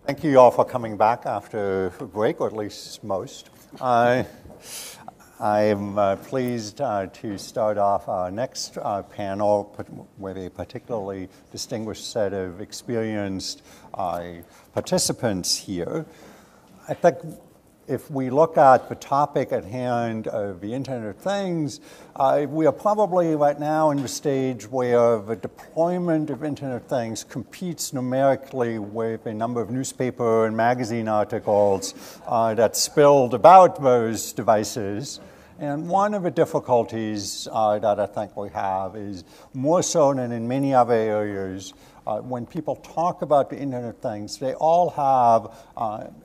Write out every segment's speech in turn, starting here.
Thank you all for coming back after a break, or at least most. I'm pleased to start off our next panel with a particularly distinguished set of experienced participants here. I think if we look at the topic at hand of the Internet of Things, we are probably right now in the stage where the deployment of Internet of Things competes numerically with a number of newspaper and magazine articles that spilled about those devices. And one of the difficulties that I think we have is more so than in many other areas, when people talk about the Internet of Things, they all have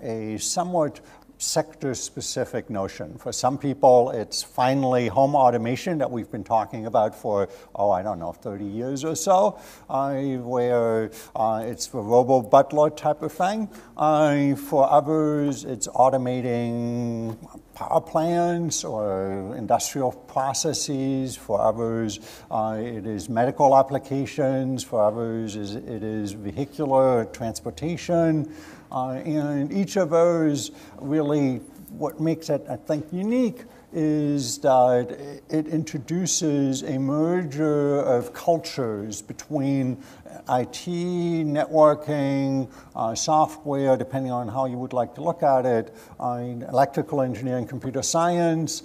a somewhat sector-specific notion. For some people, it's finally home automation that we've been talking about for, 30 years or so, where it's the robo-butler type of thing. For others, it's automating power plants or industrial processes. For others, it is medical applications. For others, it is vehicular transportation. And each of those really, what makes it, I think, unique is that it introduces a merger of cultures between IT, networking, software, depending on how you would like to look at it, electrical engineering, computer science,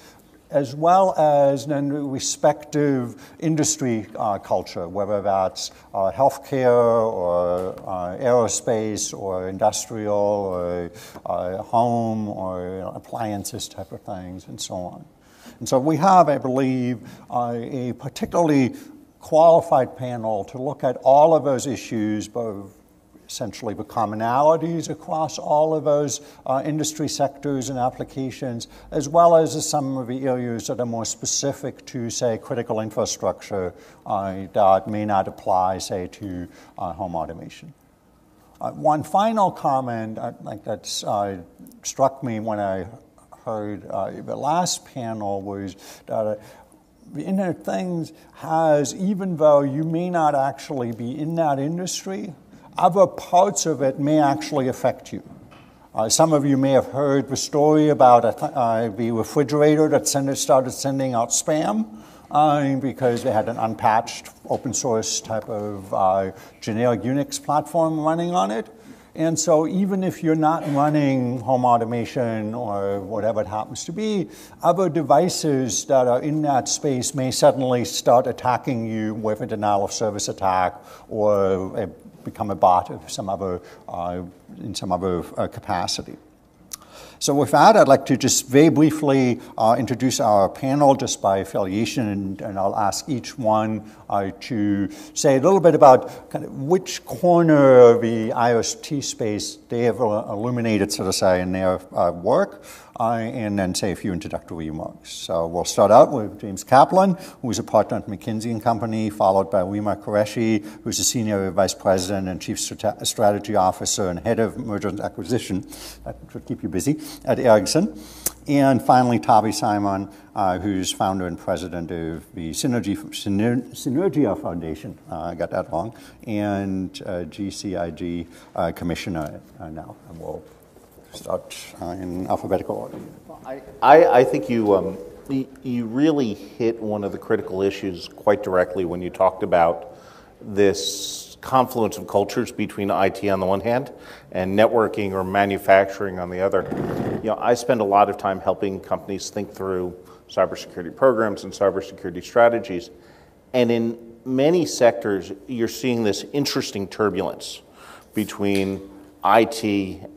as well as then the respective industry culture, whether that's healthcare or aerospace or industrial or home or appliances type of things and so on. And so we have, I believe, a particularly qualified panel to look at all of those issues, both essentially the commonalities across all of those industry sectors and applications, as well as some of the areas that are more specific to, say, critical infrastructure that may not apply, say, to home automation. One final comment that struck me when I heard the last panel was that the Internet of Things has, even though you may not actually be in that industry, other parts of it may actually affect you. Some of you may have heard the story about the refrigerator that started sending out spam because they had an unpatched open source type of generic Unix platform running on it. And so even if you're not running home automation or whatever it happens to be, other devices that are in that space may suddenly start attacking you with a denial of service attack or become a bot of some other, in some other capacity. So with that, I'd like to just very briefly introduce our panel just by affiliation, and I'll ask each one to say a little bit about kind of which corner of the IoT space they have illuminated, so to say, in their work, and then say a few introductory remarks. So we'll start out with James Kaplan, who's a partner at McKinsey and Company, followed by Rima Qureshi, who's a senior vice president and chief strategy officer and head of merger and acquisition. That should keep you busy, at Ericsson. And finally, Tobby Simon, who's founder and president of the Synergia Foundation, I got that wrong, and GCIG Commissioner now. And we'll start in alphabetical order. I think you really hit one of the critical issues quite directly when you talked about this confluence of cultures between IT on the one hand and networking or manufacturing on the other. I spend a lot of time helping companies think through cybersecurity programs and cybersecurity strategies, and in many sectors you're seeing this interesting turbulence between IT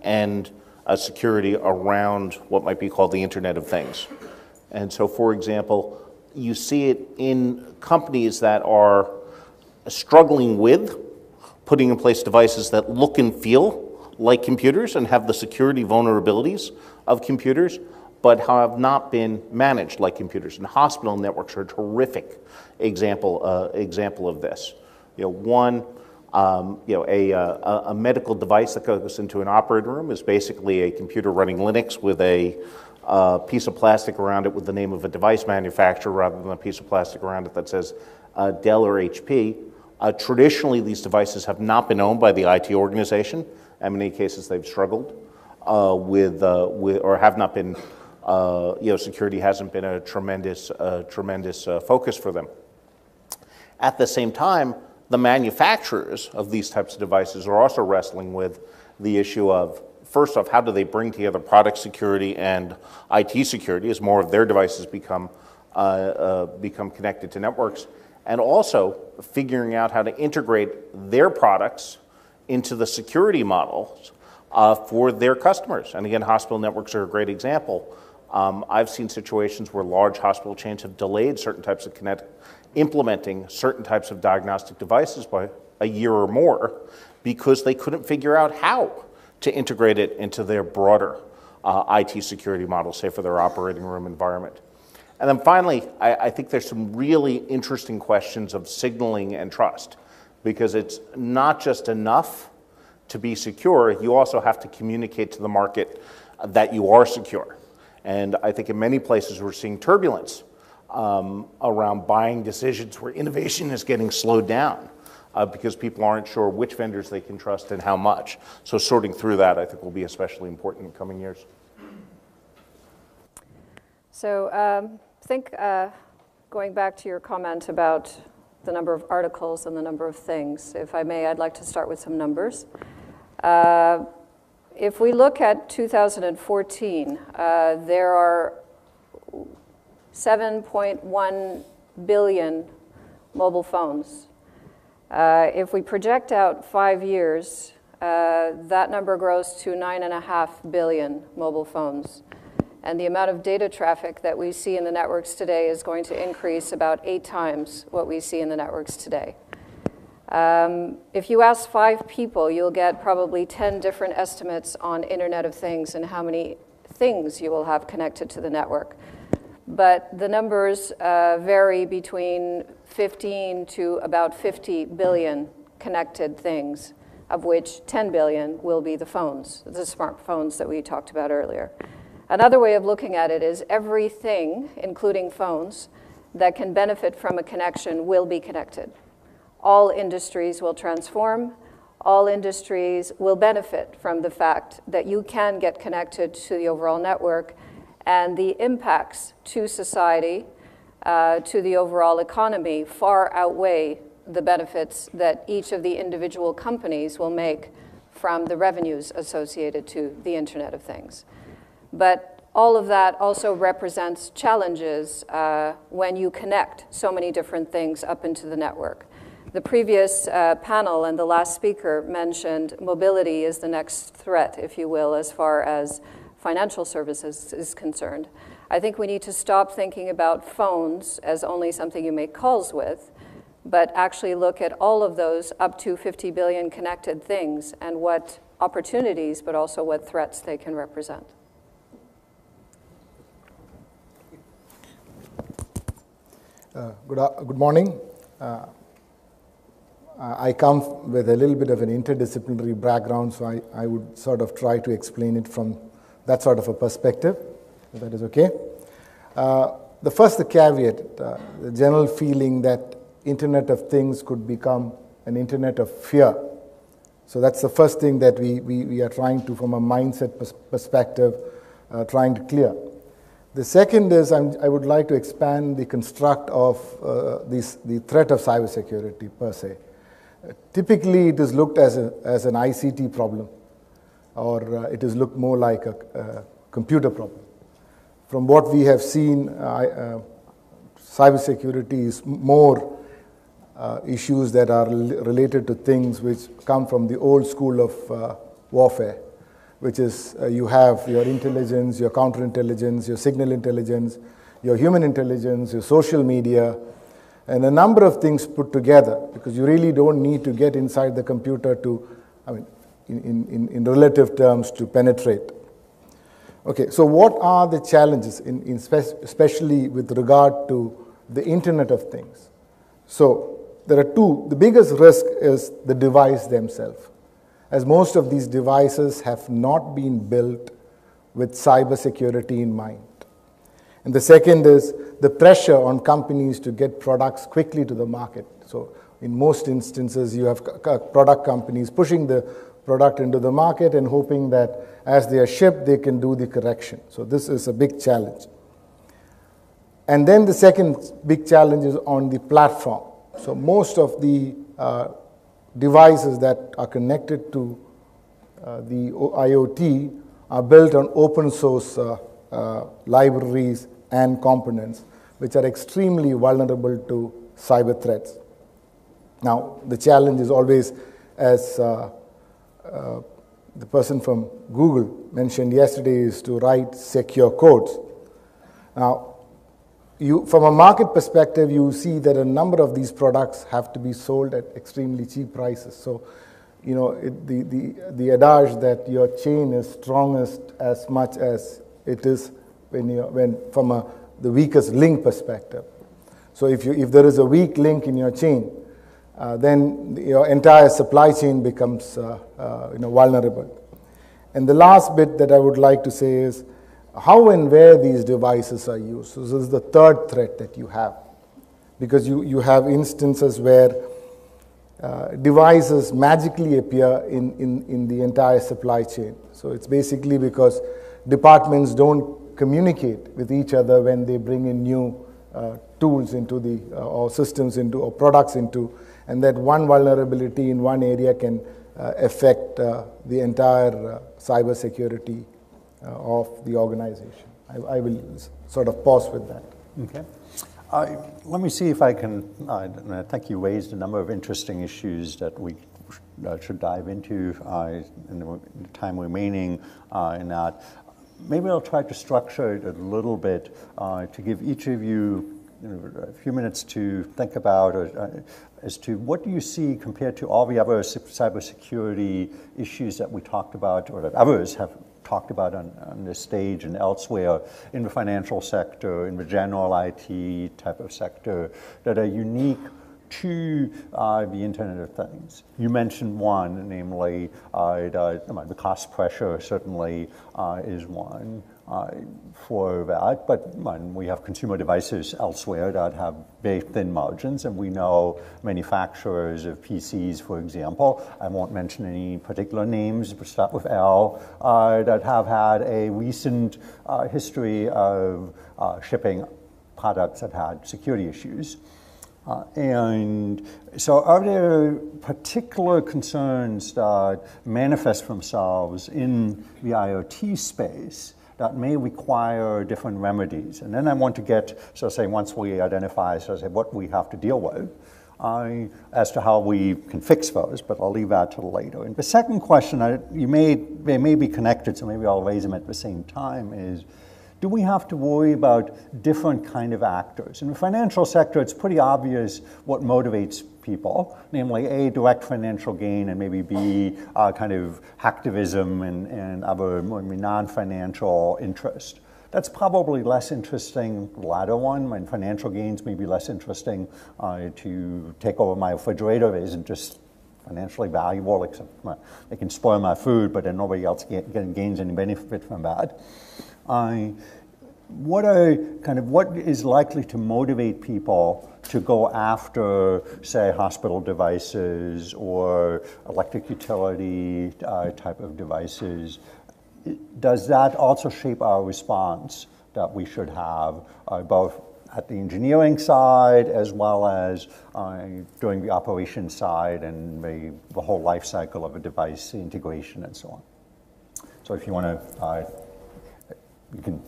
and security around what might be called the Internet of Things. And so, for example, you see it in companies that are struggling with putting in place devices that look and feel like computers and have the security vulnerabilities of computers, but have not been managed like computers. And hospital networks are a terrific example of this. A medical device that goes into an operating room is basically a computer running Linux with a piece of plastic around it with the name of a device manufacturer rather than a piece of plastic around it that says Dell or HP. Traditionally, these devices have not been owned by the IT organization, and in many cases they've struggled with or have not been, security hasn't been a tremendous focus for them. At the same time, the manufacturers of these types of devices are also wrestling with the issue of, first off, how do they bring together product security and IT security as more of their devices become connected to networks, and also figuring out how to integrate their products into the security models for their customers. And again, hospital networks are a great example. I've seen situations where large hospital chains have delayed certain types of implementing certain types of diagnostic devices by a year or more because they couldn't figure out how to integrate it into their broader IT security model, say for their operating room environment. And then finally, I think there's some really interesting questions of signaling and trust, because it's not just enough to be secure, you also have to communicate to the market that you are secure. And I think in many places we're seeing turbulence around buying decisions where innovation is getting slowed down because people aren't sure which vendors they can trust and how much. So sorting through that, I think, will be especially important in coming years. So I think going back to your comment about the number of articles and the number of things, if I may, I'd like to start with some numbers. If we look at 2014, there are 7.1 billion mobile phones. If we project out 5 years, that number grows to 9.5 billion mobile phones. And the amount of data traffic that we see in the networks today is going to increase about 8 times what we see in the networks today. If you ask 5 people, you'll get probably 10 different estimates on Internet of Things and how many things you will have connected to the network. But the numbers vary between 15 to about 50 billion connected things, of which 10 billion will be the phones, the smartphones that we talked about earlier. Another way of looking at it is everything, including phones, that can benefit from a connection will be connected. All industries will transform. All industries will benefit from the fact that you can get connected to the overall network, and the impacts to society, to the overall economy, far outweigh the benefits that each of the individual companies will make from the revenues associated to the Internet of Things. But all of that also represents challenges when you connect so many different things up into the network. The previous panel and the last speaker mentioned mobility is the next threat, if you will, as far as financial services is concerned. I think we need to stop thinking about phones as only something you make calls with, but actually look at all of those up to 50 billion connected things and what opportunities, but also what threats they can represent. Good morning. I come with a little bit of an interdisciplinary background, so I would sort of try to explain it from that sort of a perspective, if that is okay. The caveat, the general feeling that Internet of Things could become an Internet of fear. So that's the first thing that we are trying to, from a mindset perspective, trying to clear. The second is I would like to expand the construct of the threat of cybersecurity per se. Typically, it is looked as an ICT problem, or it is looked more like a computer problem. From what we have seen, cybersecurity is more issues that are related to things which come from the old school of warfare, which is you have your intelligence, your counterintelligence, your signal intelligence, your human intelligence, your social media, and a number of things put together, because you really don't need to get inside the computer to, in relative terms, to penetrate. Okay, so what are the challenges, especially with regard to the Internet of Things? So there are two. The biggest risk is the device themselves, as most of these devices have not been built with cybersecurity in mind. And the second is the pressure on companies to get products quickly to the market. So in most instances, you have product companies pushing the product into the market and hoping that as they are shipped, they can do the correction. So this is a big challenge. And then the second big challenge is on the platform. So most of the devices that are connected to the IoT are built on open source libraries and components, which are extremely vulnerable to cyber threats. Now, the challenge is always, as the person from Google mentioned yesterday, is to write secure codes. Now, from a market perspective, you see that a number of these products have to be sold at extremely cheap prices. So, you know, the adage that your chain is strongest as much as it is from the weakest link perspective. So if there is a weak link in your chain, then your entire supply chain becomes vulnerable. And the last bit that I would like to say is how and where these devices are used. So this is the third threat that you have, because you have instances where devices magically appear in the entire supply chain. So it's basically because departments don't communicate with each other when they bring in new tools into or systems into, or products into, and that one vulnerability in one area can affect the entire cyber security of the organization. I will sort of pause with that. Okay. Let me see if I can, I think you raised a number of interesting issues that we should dive into in the time remaining in that. Maybe I'll try to structure it a little bit to give each of you, a few minutes to think about as to what do you see compared to all the other cybersecurity issues that we talked about, or that others have talked about on this stage and elsewhere in the financial sector, in the general IT type of sector, that are unique to the Internet of Things. You mentioned one, namely the cost pressure certainly is one for that, but we have consumer devices elsewhere that have very thin margins, and we know manufacturers of PCs, for example, I won't mention any particular names, but start with L, that have had a recent history of shipping products that had security issues. And so are there particular concerns that manifest themselves in the IoT space that may require different remedies? And then I want to get, so say once we identify, so say what we have to deal with, as to how we can fix those, but I'll leave that till later. And the second question, they may be connected, so maybe I'll raise them at the same time, is do we have to worry about different kind of actors? In the financial sector, it's pretty obvious what motivates people, namely A, direct financial gain, and maybe B, kind of hacktivism and other non-financial interest. That's probably less interesting, the latter one. My financial gains may be less interesting to take over my refrigerator. It isn't just financially valuable, except they can spoil my food, but then nobody else gains any benefit from that. What is likely to motivate people to go after, say, hospital devices or electric utility type of devices? Does that also shape our response that we should have, both at the engineering side as well as during the operations side and the whole life cycle of a device, integration and so on? So if you want to, you can,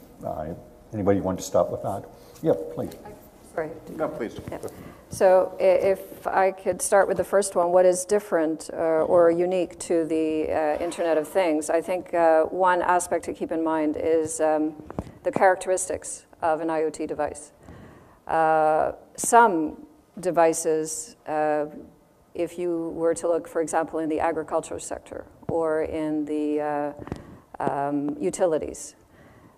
anybody want to start with that? Yeah, please. Sorry. No, please. Yeah. So if I could start with the first one, what is different or unique to the Internet of Things? I think one aspect to keep in mind is the characteristics of an IoT device. Some devices, if you were to look, for example, in the agricultural sector or in the utilities,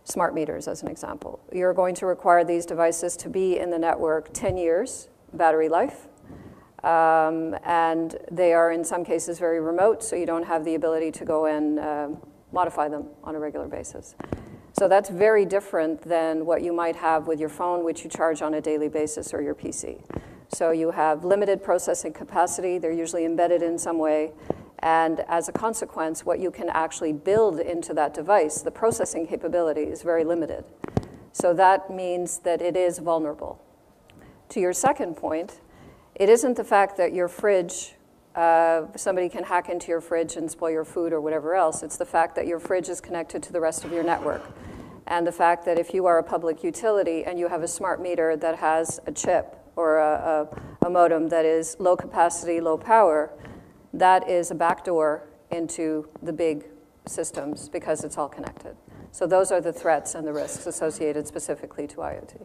smart meters as an example, you're going to require these devices to be in the network 10 years battery life, and they are in some cases very remote, so you don't have the ability to go and modify them on a regular basis. So that's very different than what you might have with your phone, which you charge on a daily basis, or your PC. So you have limited processing capacity. They're usually embedded in some way, And as a consequence, what you can actually build into that device, the processing capability, is very limited. So that means that it is vulnerable. To your second point, it isn't the fact that your fridge, somebody can hack into your fridge and spoil your food or whatever else. It's the fact that your fridge is connected to the rest of your network. And the fact that if you are a public utility and you have a smart meter that has a chip or a modem that is low capacity, low power, that is a backdoor into the big systems because it's all connected. So those are the threats and the risks associated specifically to IoT.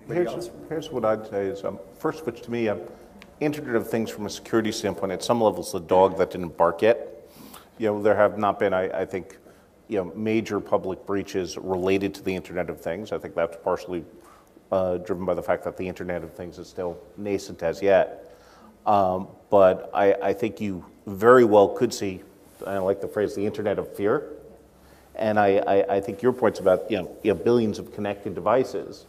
Here's what I'd say is, first, which to me, Internet of Things from a security standpoint, at some levels, the dog that didn't bark yet. There have not been, I think, major public breaches related to the Internet of Things. I think that's partially driven by the fact that the Internet of Things is still nascent as yet. But I think you very well could see, I like the phrase, the Internet of Fear. And I think your point's about billions of connected devices.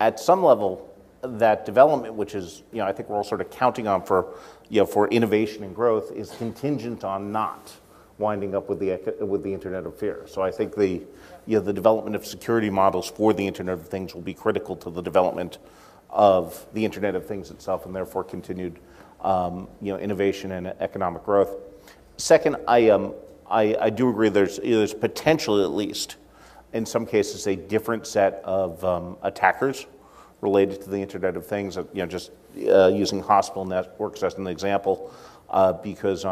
At some level, that development, which is I think we're all sort of counting on for innovation and growth, is contingent on not winding up with the Internet of Fear. So I think the development of security models for the Internet of Things will be critical to the development of the Internet of Things itself, and therefore continued innovation and economic growth. Second, I do agree there's potentially, at least in some cases, a different set of attackers related to the Internet of Things. Just using hospital networks as an example, because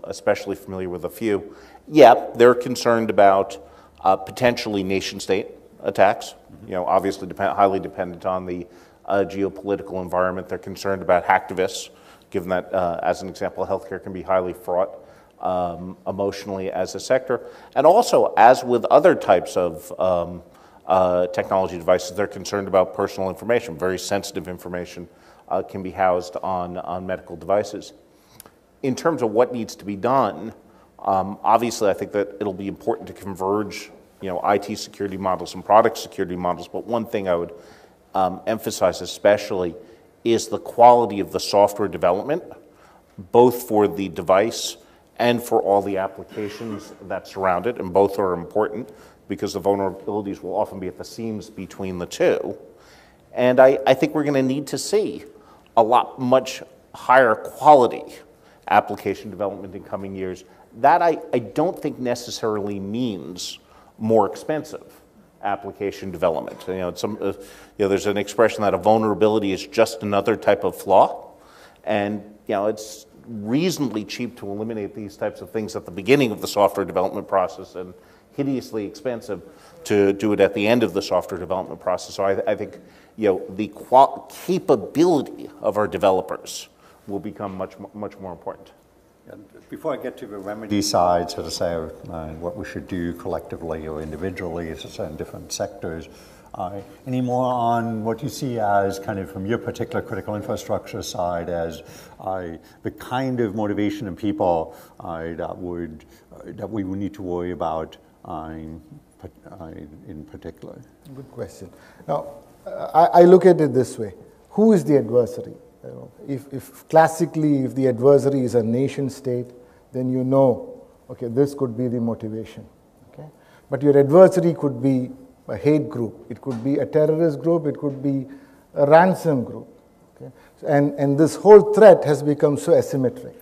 especially familiar with a few. Yeah, they're concerned about potentially nation-state attacks. Obviously highly dependent on the geopolitical environment. They're concerned about hacktivists, given that, as an example, healthcare can be highly fraught emotionally as a sector. And also, as with other types of technology devices, they're concerned about personal information. Very sensitive information can be housed on medical devices. In terms of what needs to be done, obviously I think that it'll be important to converge IT security models and product security models, but one thing I would emphasize especially is the quality of the software development, both for the device and for all the applications that surround it, and both are important because the vulnerabilities will often be at the seams between the two. And I think we're going to need to see much higher quality application development in coming years. That I don't think necessarily means more expensive application development. There's an expression that a vulnerability is just another type of flaw, and it's reasonably cheap to eliminate these types of things at the beginning of the software development process, and hideously expensive to do it at the end of the software development process. So I think the capability of our developers will become much more important. And before I get to the remedy side, so to say, what we should do collectively or individually, as I say, in different sectors, any more on what you see as kind of from your particular critical infrastructure side as the kind of motivation in people that we would need to worry about in particular? Good question. Now, I look at it this way. Who is the adversary? If classically, if the adversary is a nation state, then okay, this could be the motivation. Okay? But your adversary could be a hate group. It could be a terrorist group. It could be a ransom group. Okay? And this whole threat has become so asymmetric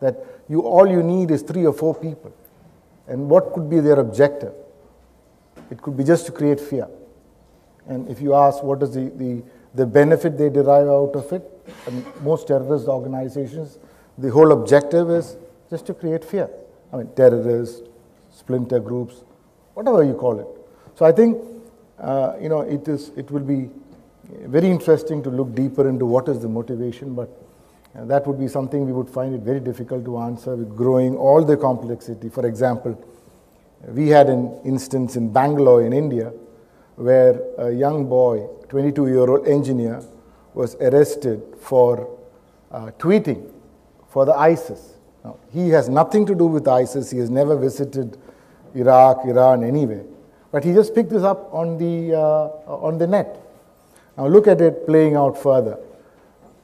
that all you need is 3 or 4 people. And what could be their objective? It could be just to create fear. And if you ask what is the benefit they derive out of it, I mean, most terrorist organizations, the whole objective is just to create fear. I mean, terrorists, splinter groups, whatever you call it. So I think it will be very interesting to look deeper into what is the motivation, but that would be something we would find it very difficult to answer with growing all the complexity. For example, we had an instance in Bangalore in India where a young boy, 22-year-old engineer, was arrested for tweeting for the ISIS. Now, he has nothing to do with ISIS. He has never visited Iraq, Iran, anywhere. But he just picked this up on the net. Now look at it playing out further.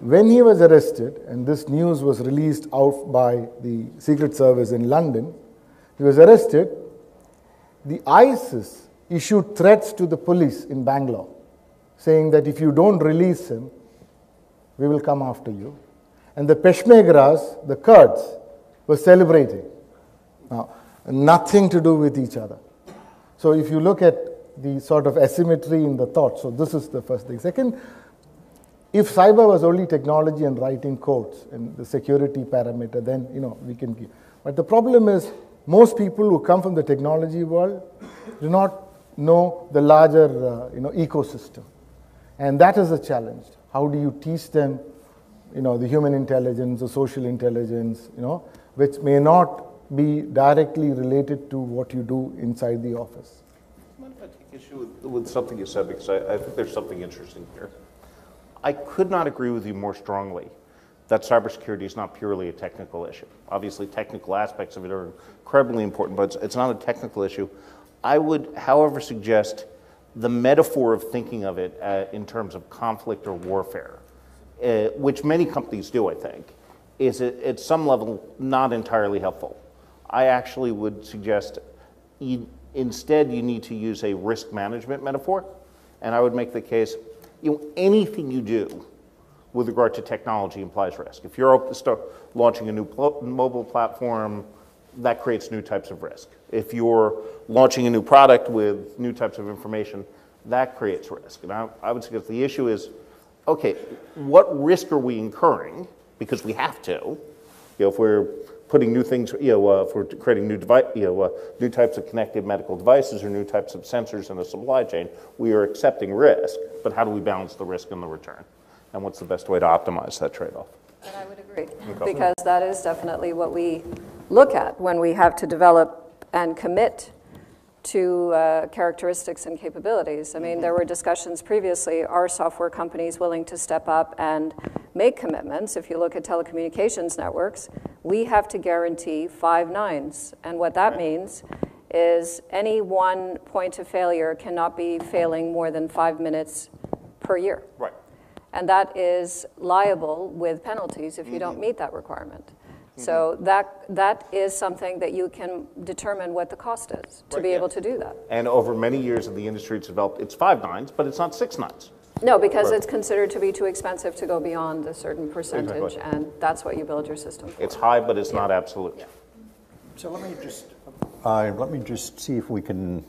When he was arrested, and this news was released out by the Secret Service in London, he was arrested, the ISIS issued threats to the police in Bangalore, saying that if you don't release him, we will come after you. And the Peshmergas, the Kurds, were celebrating. Now, nothing to do with each other. So if you look at the sort of asymmetry in the thought, so this is the first thing. Second, if cyber was only technology and writing codes and the security parameter, then we can give. But the problem is most people who come from the technology world do not know the larger ecosystem. And that is a challenge. How do you teach them the human intelligence, the social intelligence, which may not be directly related to what you do inside the office? I take issue with something you said, because I think there's something interesting here. I could not agree with you more strongly that cybersecurity is not purely a technical issue. Obviously, technical aspects of it are incredibly important, but it's not a technical issue. I would, however, suggest the metaphor of thinking of it in terms of conflict or warfare, which many companies do, I think, is at some level not entirely helpful. I actually would suggest instead you need to use a risk management metaphor, and I would make the case, anything you do with regard to technology implies risk. If you're launching a new mobile platform, that creates new types of risk. If you're launching a new product with new types of information, that creates risk. And I would suggest the issue is, okay, what risk are we incurring? Because we have to. If we're putting new things, if we're creating new types of connected medical devices or new types of sensors in the supply chain, we are accepting risk. But how do we balance the risk and the return? And what's the best way to optimize that trade-off? And I would agree, because that is definitely what we look at when we have to develop and commit to characteristics and capabilities. I mean, there were discussions previously, are software companies willing to step up and make commitments? If you look at telecommunications networks, we have to guarantee 5 nines. And what that means is any one point of failure cannot be failing more than 5 minutes per year. Right. And that is liable with penalties if you don't meet that requirement. So that is something that you can determine what the cost is to be able to do that. And over many years in the industry, it's developed, it's 5 nines, but it's not 6 nines. No, because it's considered to be too expensive to go beyond a certain percentage, and that's what you build your system for. It's high, but it's not absolute. Yeah. So let me just see if we can.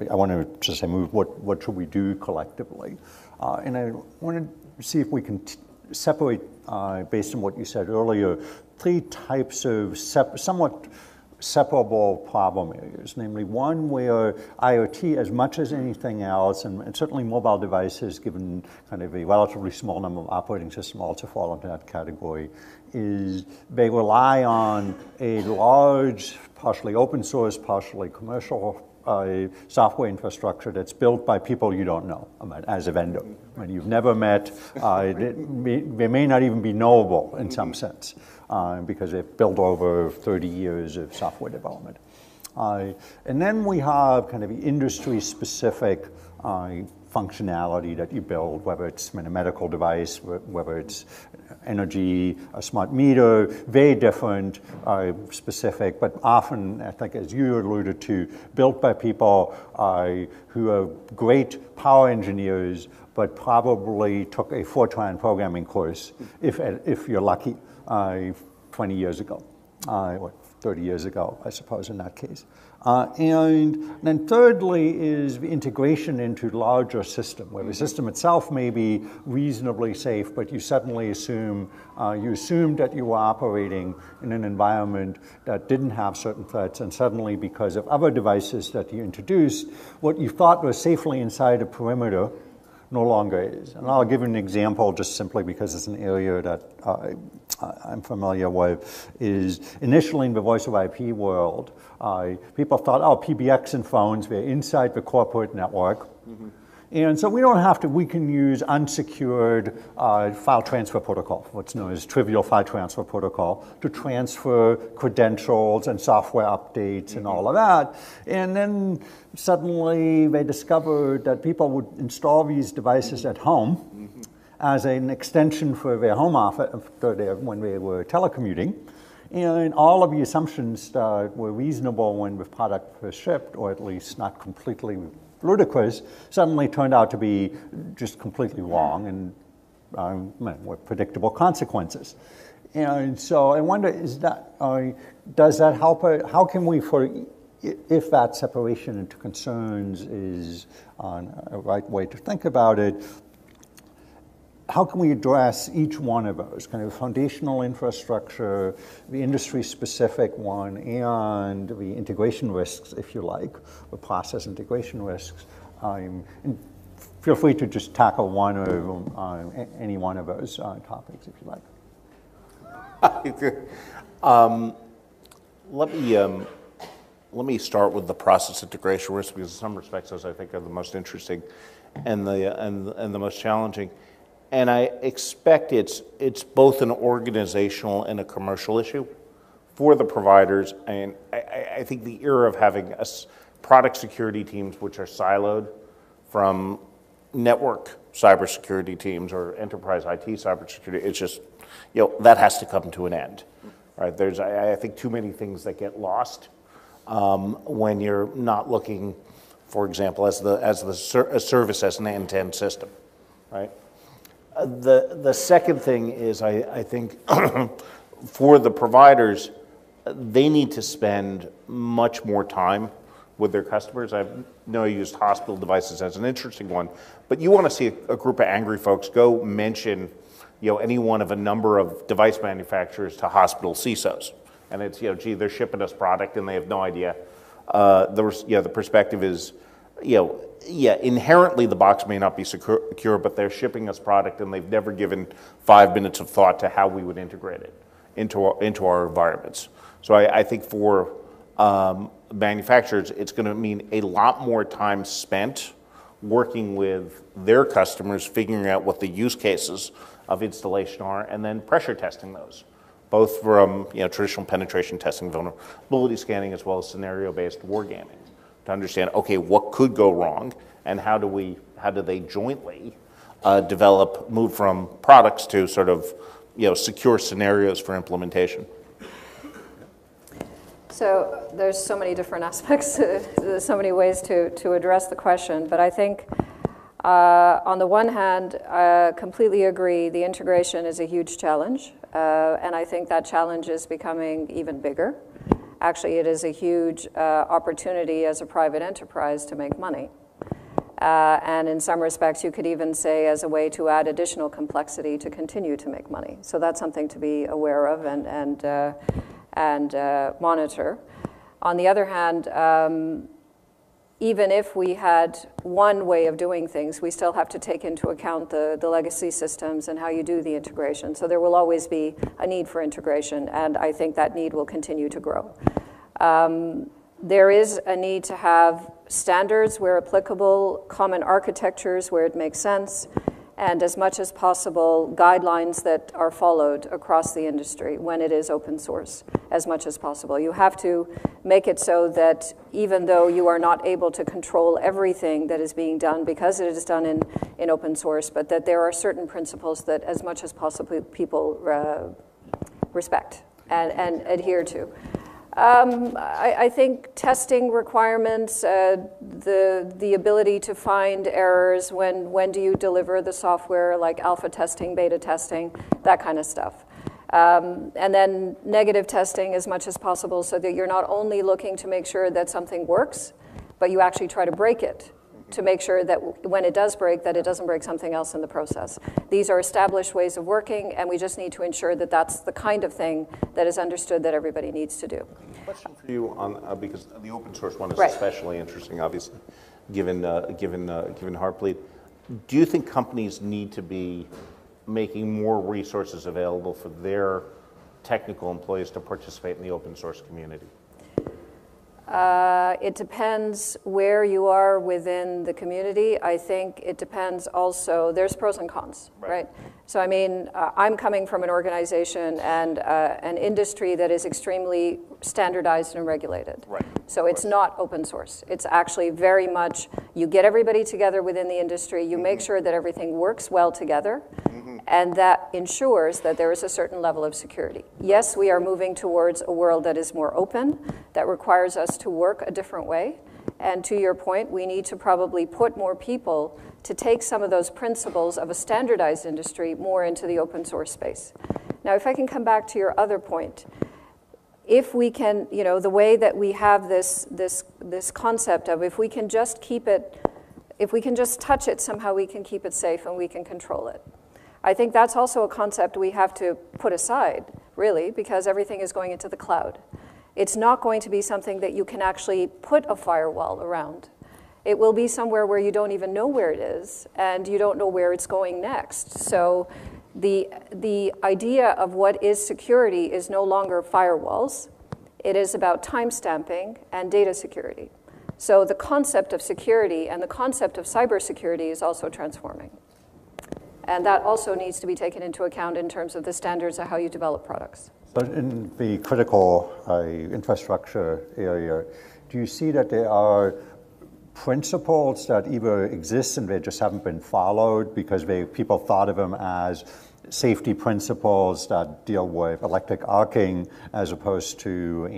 I want to just say, move. What should we do collectively? And I want to see if we can separate, based on what you said earlier, 3 types of somewhat separable problem areas, namely one where IoT, as much as anything else, and certainly mobile devices, given kind of a relatively small number of operating systems, also fall into that category, is they rely on a large, partially open source, partially commercial software infrastructure that's built by people you don't know as a vendor. When you've never met, they may not even be knowable in some sense because they've built over 30 years of software development. And then we have kind of industry-specific functionality that you build, whether it's a medical device, whether it's energy, a smart meter, very different, specific, but often, I think, as you alluded to, built by people who are great power engineers, but probably took a Fortran programming course, if you're lucky, 20 years ago, or 30 years ago, I suppose, in that case. And then thirdly is the integration into larger system, where the system itself may be reasonably safe, but you suddenly assumed that you were operating in an environment that didn't have certain threats, and suddenly, because of other devices that you introduced, what you thought was safely inside a perimeter no longer is. And I'll give you an example just simply because it's an area that I'm familiar with, is initially in the voice of IP world, people thought, oh, PBX and phones, they're inside the corporate network. Mm-hmm. And so we can use unsecured file transfer protocol, what's known as trivial file transfer protocol, to transfer credentials and software updates and all of that. And then suddenly they discovered that people would install these devices at home as an extension for their home office when they were telecommuting. And all of the assumptions that were reasonable when the product was shipped, or at least not completely ludicrous, suddenly turned out to be just completely wrong and with predictable consequences. And so I wonder, does that help? How can we, if that separation into concerns is a right way to think about it, how can we address each one of those, kind of foundational infrastructure, the industry-specific one, and the integration risks, if you like, the process integration risks? And feel free to just tackle one or any one of those topics, if you like. Let me start with the process integration risk, because in some respects those I think are the most interesting and the most challenging. And I expect it's both an organizational and a commercial issue for the providers. And I think the era of having product security teams which are siloed from network cybersecurity teams or enterprise IT cybersecurity, it's just, that has to come to an end. Right? There's, I think, too many things that get lost when you're not looking, for example, as a service as an end-to-end system, right? The second thing is, I think, for the providers, they need to spend much more time with their customers. I know you used hospital devices as an interesting one, but you want to see a group of angry folks go mention, any one of a number of device manufacturers to hospital CISOs, and it's, gee, they're shipping us product and they have no idea. The perspective is, inherently the box may not be secure, but they're shipping us product and they've never given 5 minutes of thought to how we would integrate it into our environments. So I think for manufacturers, it's going to mean a lot more time spent working with their customers, figuring out what the use cases of installation are, and then pressure testing those, both from traditional penetration testing, vulnerability scanning, as well as scenario-based wargaming, to understand, okay, what could go wrong, and how do they jointly move from products to sort of secure scenarios for implementation. So there's so many different aspects, there's so many ways to address the question, but I think on the one hand, I completely agree, the integration is a huge challenge, and I think that challenge is becoming even bigger. Actually, it is a huge opportunity as a private enterprise to make money. And in some respects, you could even say as a way to add additional complexity to continue to make money. So that's something to be aware of and monitor. On the other hand, even if we had one way of doing things, we still have to take into account the legacy systems and how you do the integration. So there will always be a need for integration, and I think that need will continue to grow. There is a need to have standards where applicable, common architectures where it makes sense, and as much as possible, guidelines that are followed across the industry when it is open source, as much as possible. You have to make it so that even though you are not able to control everything that is being done because it is done in open source, but that there are certain principles that as much as possible people respect and adhere to. I think testing requirements, the ability to find errors, when do you deliver the software, like alpha testing, beta testing, that kind of stuff. And then negative testing as much as possible so that you're not only looking to make sure that something works, but you actually try to break it to make sure that when it does break, that it doesn't break something else in the process. These are established ways of working, and we just need to ensure that that's the kind of thing that is understood that everybody needs to do. Question for you on because the open source one is right. especially interesting, obviously, given Heartbleed. Do you think companies need to be making more resources available for their technical employees to participate in the open source community? It depends where you are within the community. I think it depends also, there's pros and cons, right? So I mean, I'm coming from an organization and an industry that is extremely standardized and regulated. Right. So it's not open source. It's actually very much, you get everybody together within the industry, you make sure that everything works well together, And that ensures that there is a certain level of security. Yes, we are moving towards a world that is more open, that requires us to work a different way. And to your point, we need to probably put more people to take some of those principles of a standardized industry more into the open source space. Now, if I can come back to your other point, if we can, the way that we have this concept of if we can just keep it, if we can just touch it, somehow we can keep it safe and we can control it. I think that's also a concept we have to put aside, really, because everything is going into the cloud. It's not going to be something that you can actually put a firewall around. It will be somewhere where you don't even know where it is, and you don't know where it's going next. So the idea of what is security is no longer firewalls. It is about timestamping and data security. So the concept of security and the concept of cybersecurity is also transforming. And that also needs to be taken into account in terms of the standards of how you develop products. But in the critical infrastructure area, do you see that there are principles that either exist and they just haven't been followed because people thought of them as safety principles that deal with electric arcing as opposed to,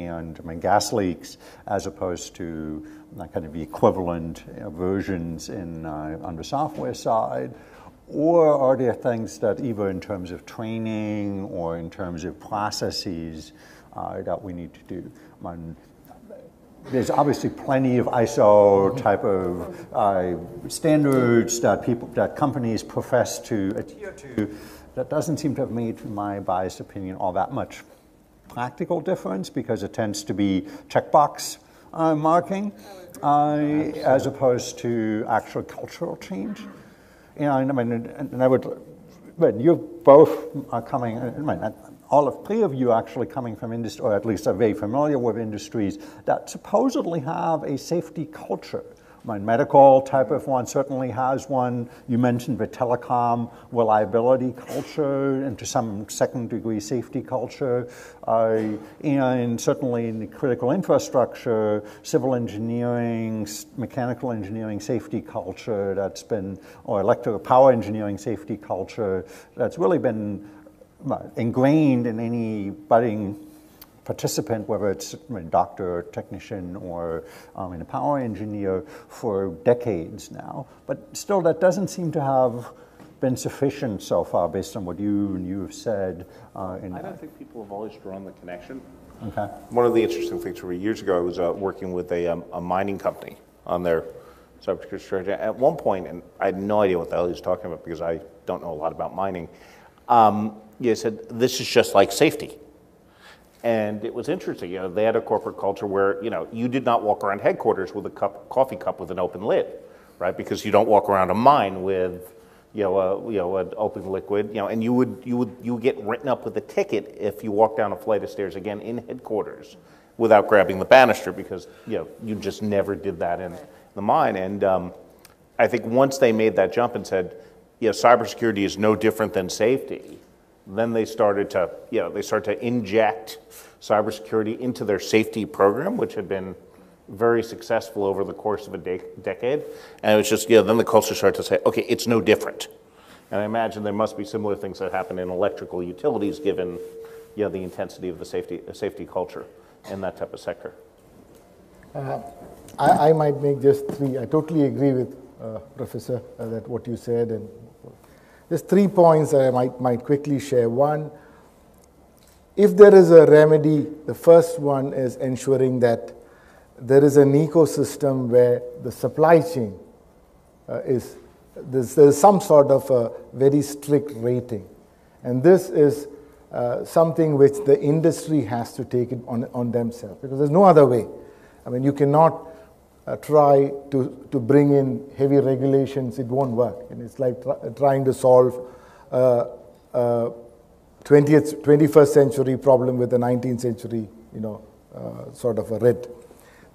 gas leaks, as opposed to kind of the equivalent versions on the software side? Or are there things that either in terms of training or in terms of processes that we need to do? There's obviously plenty of ISO type of standards that companies profess to adhere to. That doesn't seem to have made, in my biased opinion, all that much practical difference because it tends to be checkbox marking as opposed to actual cultural change. You both are coming, all three of you actually coming from industry, or at least are very familiar with industries that supposedly have a safety culture. Medical type of one certainly has one. You mentioned the telecom reliability culture and to some second degree safety culture. And certainly in the critical infrastructure, civil engineering, mechanical engineering safety culture that's been, or electrical power engineering safety culture that's really been ingrained in any budding participant, whether it's a doctor or technician or a power engineer for decades now. But still, that doesn't seem to have been sufficient so far based on what you have said. I don't think people have always drawn the connection. Okay. One of the interesting things for years ago, I was working with a mining company on their cybersecurity strategy. At one point, and I had no idea what the hell he was talking about because I don't know a lot about mining, he said, this is just like safety. And it was interesting, they had a corporate culture where, you did not walk around headquarters with a coffee cup with an open lid, right? Because you don't walk around a mine with, an open liquid, and you would get written up with a ticket if you walked down a flight of stairs again in headquarters without grabbing the banister because, you just never did that in the mine. And I think once they made that jump and said, cybersecurity is no different than safety, then they started to inject cybersecurity into their safety program, which had been very successful over the course of a decade. And it was just, then the culture started to say, okay, it's no different. And I imagine there must be similar things that happen in electrical utilities given, the intensity of the safety culture in that type of sector. I might make just three. I totally agree with Professor that what you said, and there's 3 points that I might quickly share. One, if there is a remedy, the first one is ensuring that there is an ecosystem where the supply chain there's some sort of a very strict rating. And this is something which the industry has to take it on themselves, because there's no other way. You cannot try to bring in heavy regulations. It won't work. And it's like trying to solve 21st century problem with a 19th century, sort of a writ.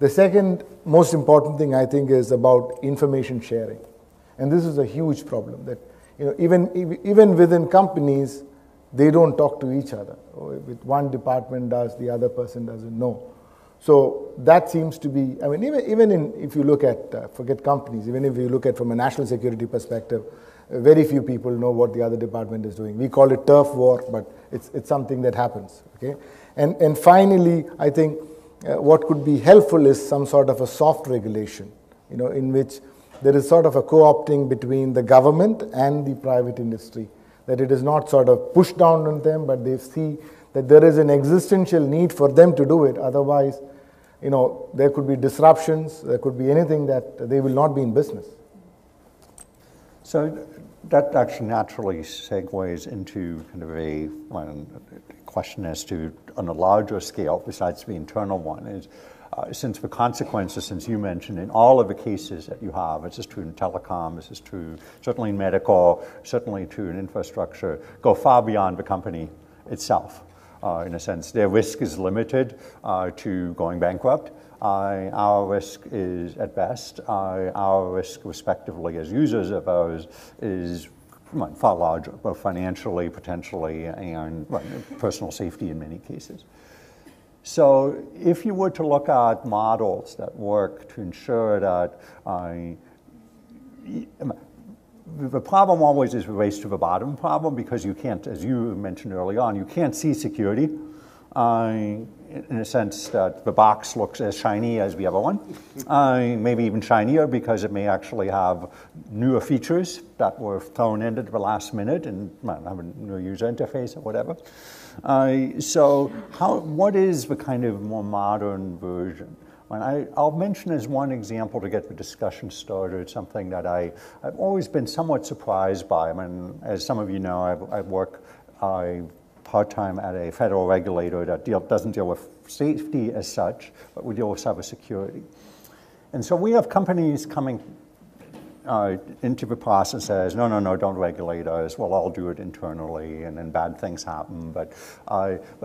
The second most important thing, I think, is about information sharing. And this is a huge problem that, even within companies, they don't talk to each other. With one department does, the other person doesn't know. So that seems to be, even if you look at, forget companies, even if you look at from a national security perspective, very few people know what the other department is doing. We call it turf war, but it's something that happens. Okay, and finally, I think what could be helpful is some sort of a soft regulation, in which there is sort of a co-opting between the government and the private industry, that it is not sort of pushed down on them, but they see that there is an existential need for them to do it. Otherwise, there could be disruptions, there could be anything that they will not be in business. So that actually naturally segues into kind of a question as to, on a larger scale, besides the internal one, is since the consequences, since you mentioned, in all of the cases that you have, this is true in telecom, this is true certainly in medical, certainly true in infrastructure, go far beyond the company itself. In a sense, their risk is limited to going bankrupt. Our risk is, at best, our risk respectively as users of those is far larger, both financially, potentially, and personal safety in many cases. So if you were to look at models that work to ensure that the problem always is the race to the bottom problem, because you can't, as you mentioned early on, you can't see security in a sense that the box looks as shiny as the other one, maybe even shinier because it may actually have newer features that were thrown in at the last minute and have a new user interface or whatever. So what is the kind of more modern version? I'll mention as one example to get the discussion started something that I've always been somewhat surprised by. As some of you know, I work part-time at a federal regulator that doesn't deal with safety as such, but we deal with cybersecurity. And so we have companies coming into the process as, no, don't regulate us, we'll all do it internally, and then bad things happen. But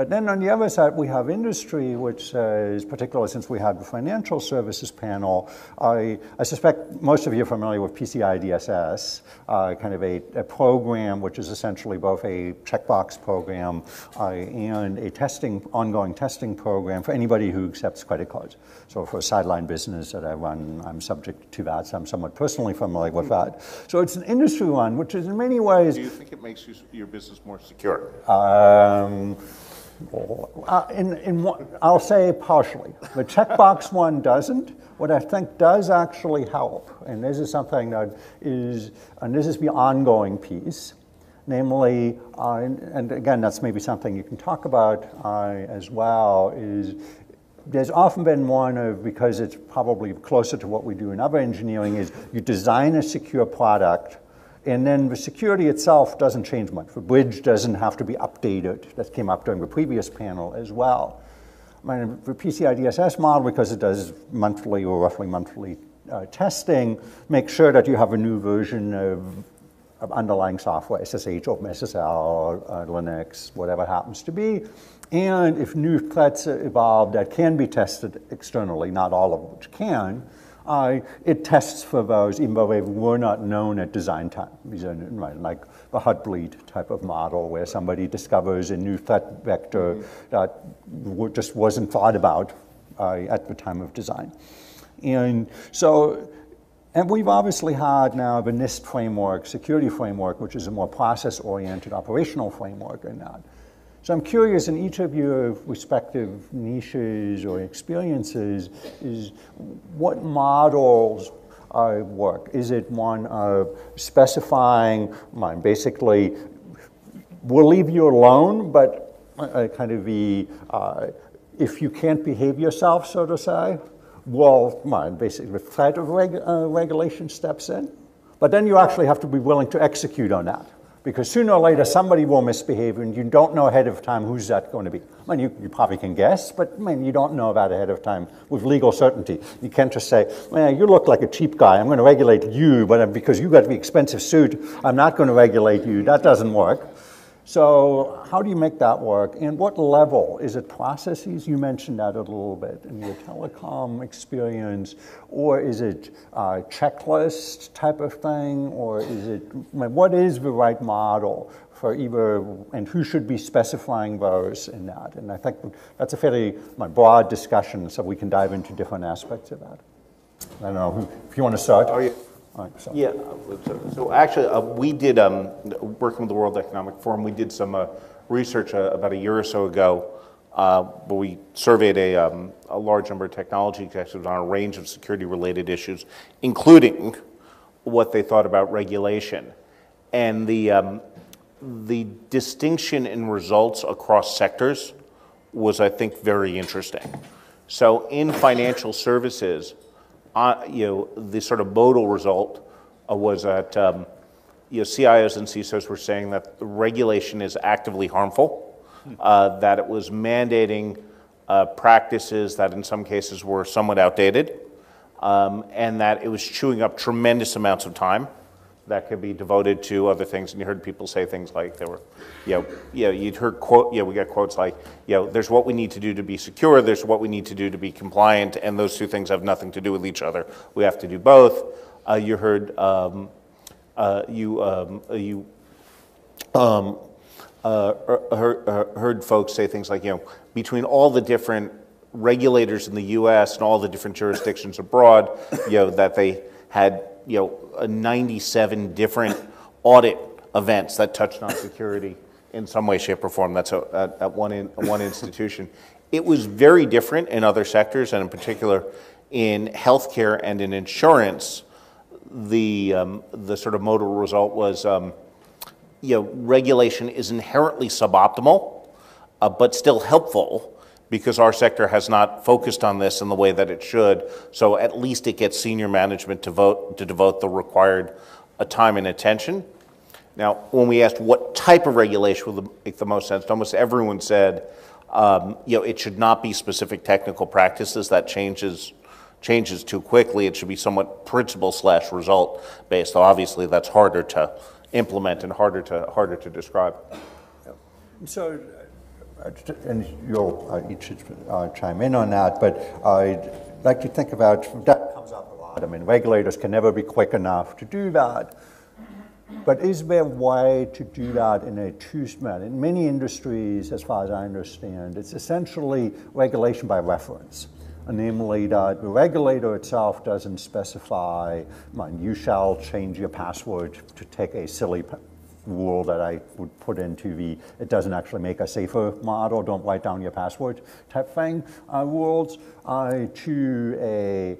then on the other side, we have industry, which says, particularly since we had the financial services panel, I suspect most of you are familiar with PCI DSS, kind of a program which is essentially both a checkbox program and a ongoing testing program for anybody who accepts credit cards. So for a sideline business that I run, I'm subject to that, so I'm somewhat personally familiar with that. So it's an industry one, which is in many ways... Do you think it makes your business more secure? I'll say partially. The checkbox one doesn't. What I think does actually help, and this is something that is, and this is the ongoing piece, namely, and again, that's maybe something you can talk about as well, is there's often been one of, because it's probably closer to what we do in other engineering, is you design a secure product and then the security itself doesn't change much. The bridge doesn't have to be updated. That came up during the previous panel as well. The PCI DSS model, because it does monthly or roughly monthly testing, make sure that you have a new version of underlying software, SSH, OpenSSL, Linux, whatever happens to be. And if new threats evolve that can be tested externally, not all of which can, it tests for those, even though they were not known at design time. These are like the Heartbleed type of model, where somebody discovers a new threat vector that just wasn't thought about at the time of design. And so, and we've obviously had now the NIST framework, security framework, which is a more process-oriented operational framework in that. So I'm curious, in each of your respective niches or experiences, is what models work? Is it one of specifying, basically, we'll leave you alone, but kind of the, if you can't behave yourself, so to say, well, basically the threat of regulation steps in, but then you actually have to be willing to execute on that. Because sooner or later, somebody will misbehave, and you don't know ahead of time who's that going to be. You probably can guess, but you don't know that ahead of time with legal certainty. You can't just say, man, you look like a cheap guy. I'm going to regulate you, but because you got the expensive suit, I'm not going to regulate you. That doesn't work. So how do you make that work? And what level? Is it processes? You mentioned that a little bit in your telecom experience. Or is it a checklist type of thing? Or is it, what is the right model for either, and who should be specifying those in that? And I think that's a fairly broad discussion, so we can dive into different aspects of that. I don't know, if you want to start. Oh, yeah. Yeah, so actually we did, working with the World Economic Forum, we did some research about a year or so ago where we surveyed a large number of technology executives on a range of security-related issues, including what they thought about regulation. And the distinction in results across sectors was, I think, very interesting. So in financial services, the sort of modal result was that CIOs and CISOs were saying that the regulation is actively harmful, that it was mandating practices that in some cases were somewhat outdated, and that it was chewing up tremendous amounts of time that could be devoted to other things. And you heard people say things like there were, you'd heard we got quotes like, there's what we need to do to be secure, there's what we need to do to be compliant, and those two things have nothing to do with each other. We have to do both. You heard heard folks say things like, between all the different regulators in the U.S. and all the different jurisdictions abroad, that they had 97 different audit events that touched on security in some way, shape, or form. That's at one institution. It was very different in other sectors, and in particular in healthcare and in insurance. The sort of modal result was, regulation is inherently suboptimal, but still helpful, because our sector has not focused on this in the way that it should. So at least it gets senior management to devote the required time and attention. Now, when we asked what type of regulation would make the most sense, almost everyone said, it should not be specific technical practices that changes too quickly. It should be somewhat principle/result based. Obviously, that's harder to implement and harder to describe. So, and you'll each chime in on that, but I'd like to think about, that comes up a lot. I mean, regulators can never be quick enough to do that. But is there a way to do that in a two-step? In many industries, as far as I understand, it's essentially regulation by reference. Namely, that the regulator itself doesn't specify, you shall change your password to take a silly rule that I would put into it doesn't actually make a safer model, don't write down your password type thing, rules, to a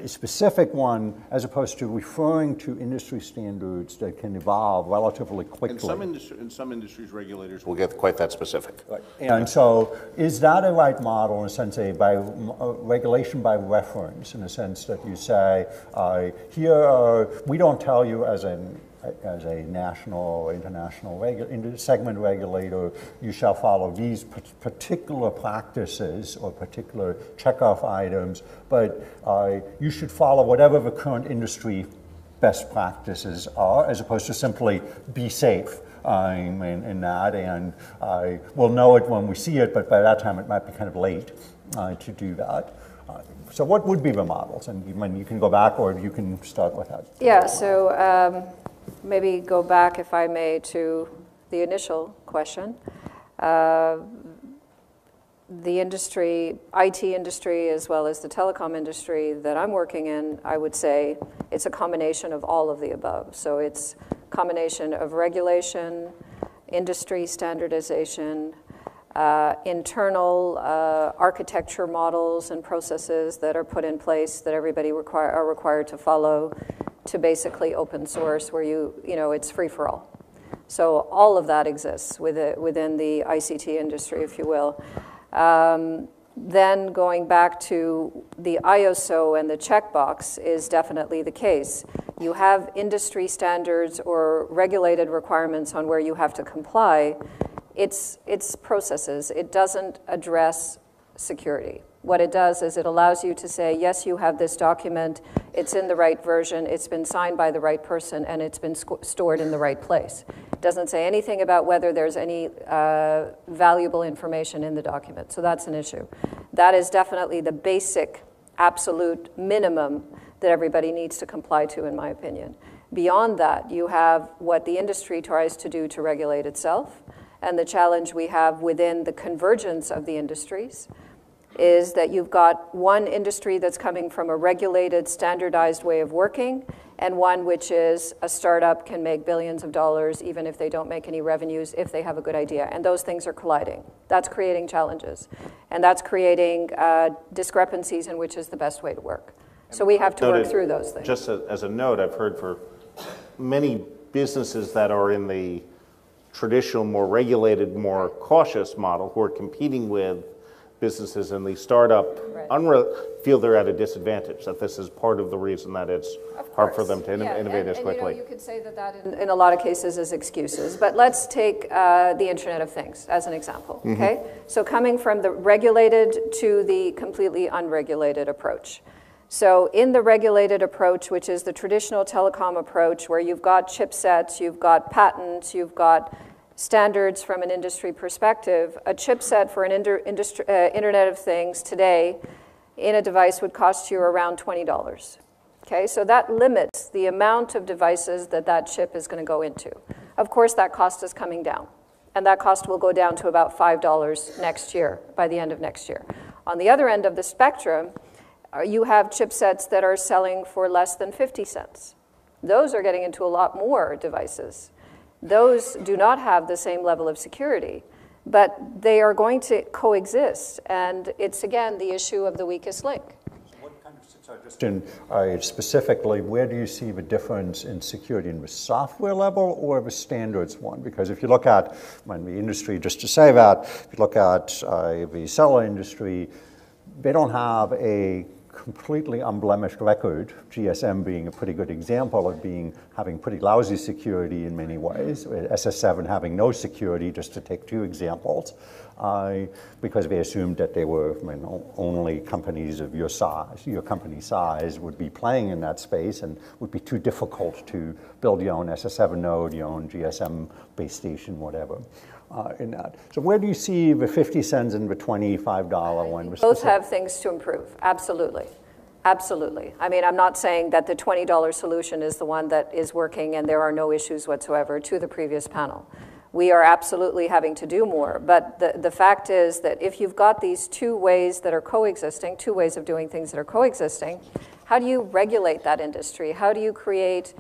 specific one, as opposed to referring to industry standards that can evolve relatively quickly. In some industries, regulators will get quite that specific. Right. And so, is that a right model in a sense, regulation by reference, in a sense that you say, we don't tell you as a national or international segment regulator, you shall follow these particular practices or particular checkoff items, but you should follow whatever the current industry best practices are, as opposed to simply be safe in that, and we'll know it when we see it, but by that time it might be kind of late to do that. So what would be the models? And you can go back, or you can start with that. Yeah, so maybe go back, if I may, to the initial question. The industry, IT industry, as well as the telecom industry that I'm working in, I would say it's a combination of all of the above. So it's a combination of regulation, industry standardization, internal architecture models and processes that are put in place that everybody are required to follow, to basically open source, where it's free for all. So all of that exists within the ICT industry, if you will. Then going back to the ISO and the checkbox is definitely the case. You have industry standards or regulated requirements on where you have to comply. It's processes. It doesn't address security. What it does is it allows you to say, yes, you have this document, it's in the right version, it's been signed by the right person, and it's been stored in the right place. It doesn't say anything about whether there's any valuable information in the document. So that's an issue. That is definitely the basic, absolute minimum that everybody needs to comply to, in my opinion. Beyond that, you have what the industry tries to do to regulate itself, and the challenge we have within the convergence of the industries is that you've got one industry that's coming from a regulated, standardized way of working, and one which is a startup can make billions of dollars even if they don't make any revenues if they have a good idea. And those things are colliding. That's creating challenges. And that's creating discrepancies in which is the best way to work. So we have to work through those things. Just as a note, I've heard for many businesses that are in the traditional, more regulated, more cautious model who are competing with businesses in the startup feel they're at a disadvantage, that this is part of the reason that it's hard for them to innovate as quickly. You could say that in a lot of cases is excuses, but let's take the Internet of Things as an example, okay? So coming from the regulated to the completely unregulated approach. So in the regulated approach, which is the traditional telecom approach, where you've got chipsets, you've got patents, you've got standards from an industry perspective, a chipset for an Internet of Things today in a device would cost you around $20. Okay, so that limits the amount of devices that that chip is going to go into. Of course, that cost is coming down, and that cost will go down to about $5 next year, by the end of next year. On the other end of the spectrum, you have chipsets that are selling for less than 50 cents. Those are getting into a lot more devices. Those do not have the same level of security, but they are going to coexist. And it's, again, the issue of the weakest link. Specifically, where do you see the difference in security in the software level or the standards one? Because if you look at the industry, just to say that, if you look at the cellular industry, they don't have a completely unblemished record, GSM being a pretty good example of having pretty lousy security in many ways, SS7 having no security, just to take two examples, because they assumed that they were only companies of your size, your company size, would be playing in that space and would be too difficult to build your own SS7 node, your own GSM base station, whatever. In that. So where do you see the 50 cents and the $25 one? Both have things to improve, absolutely. Absolutely. I mean, I'm not saying that the $20 solution is the one that is working and there are no issues whatsoever to the previous panel. We are absolutely having to do more, but the fact is that if you've got these two ways that are coexisting, two ways of doing things that are coexisting, how do you regulate that industry? How do you create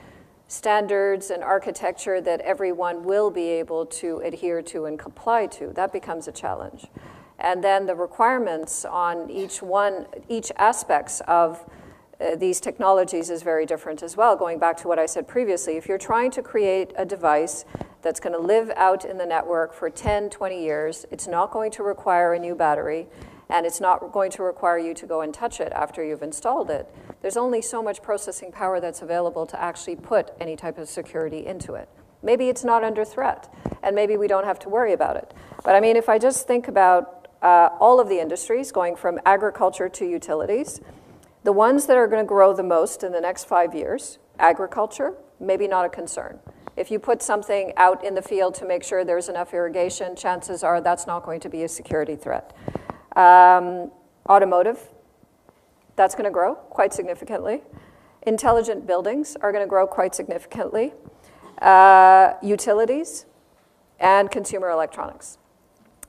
standards and architecture that everyone will be able to adhere to and comply to? That becomes a challenge. And then the requirements on each aspects of these technologies is very different as well. Going back to what I said previously, if you're trying to create a device that's going to live out in the network for 10, 20 years, it's not going to require a new battery, and it's not going to require you to go and touch it after you've installed it. There's only so much processing power that's available to actually put any type of security into it. Maybe it's not under threat, and maybe we don't have to worry about it. But I mean, if I just think about all of the industries, going from agriculture to utilities, the ones that are going to grow the most in the next 5 years, agriculture, maybe not a concern. If you put something out in the field to make sure there's enough irrigation, chances are that's not going to be a security threat. Automotive, that's going to grow quite significantly. Intelligent buildings are going to grow quite significantly. Utilities and consumer electronics.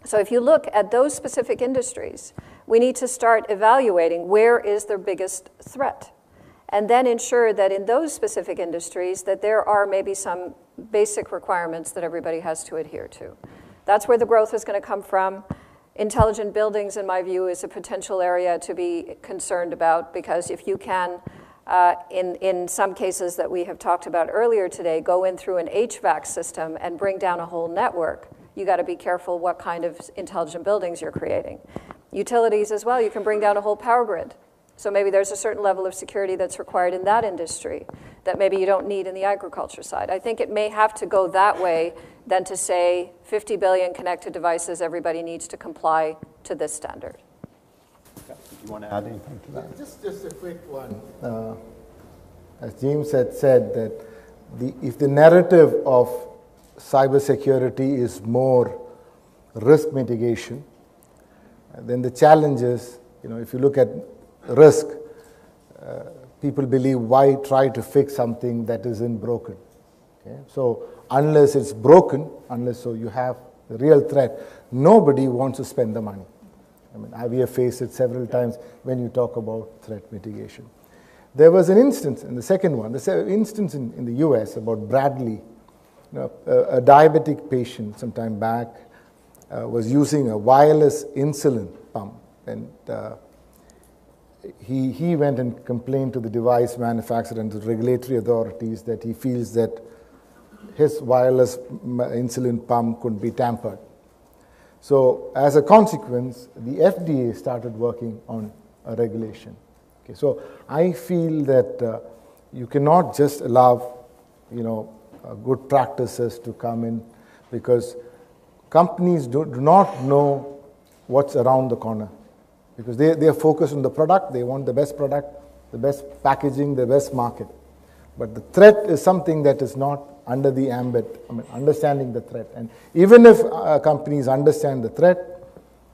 So if you look at those specific industries, we need to start evaluating where is their biggest threat, and then ensure that in those specific industries that there are maybe some basic requirements that everybody has to adhere to. That's where the growth is going to come from. Intelligent buildings, in my view, is a potential area to be concerned about, because if you can, in some cases that we have talked about earlier today, go in through an HVAC system and bring down a whole network, you got to be careful what kind of intelligent buildings you're creating. Utilities as well, you can bring down a whole power grid. So maybe there's a certain level of security that's required in that industry that maybe you don't need in the agriculture side. I think it may have to go that way than to say 50 billion connected devices, everybody needs to comply to this standard. Do you want to add anything to that? Just a quick one. As James had said, that if the narrative of cybersecurity is more risk mitigation, then the challenge is, if you look at risk, people believe, why try to fix something that isn't broken? Okay? So unless it's broken, unless you have a real threat, nobody wants to spend the money. I mean, we have faced it several times when you talk about threat mitigation. There was an instance, and the second one, the instance in the US about Bradley, a diabetic patient some time back was using a wireless insulin pump, and he went and complained to the device manufacturer and to regulatory authorities that he feels that his wireless insulin pump could be tampered. So as a consequence, the FDA started working on a regulation. Okay, so I feel that you cannot just allow, good practices to come in, because companies do not know what's around the corner, because they are focused on the product. They want the best product, the best packaging, the best market. But the threat is something that is not under the ambit, understanding the threat. And even if companies understand the threat,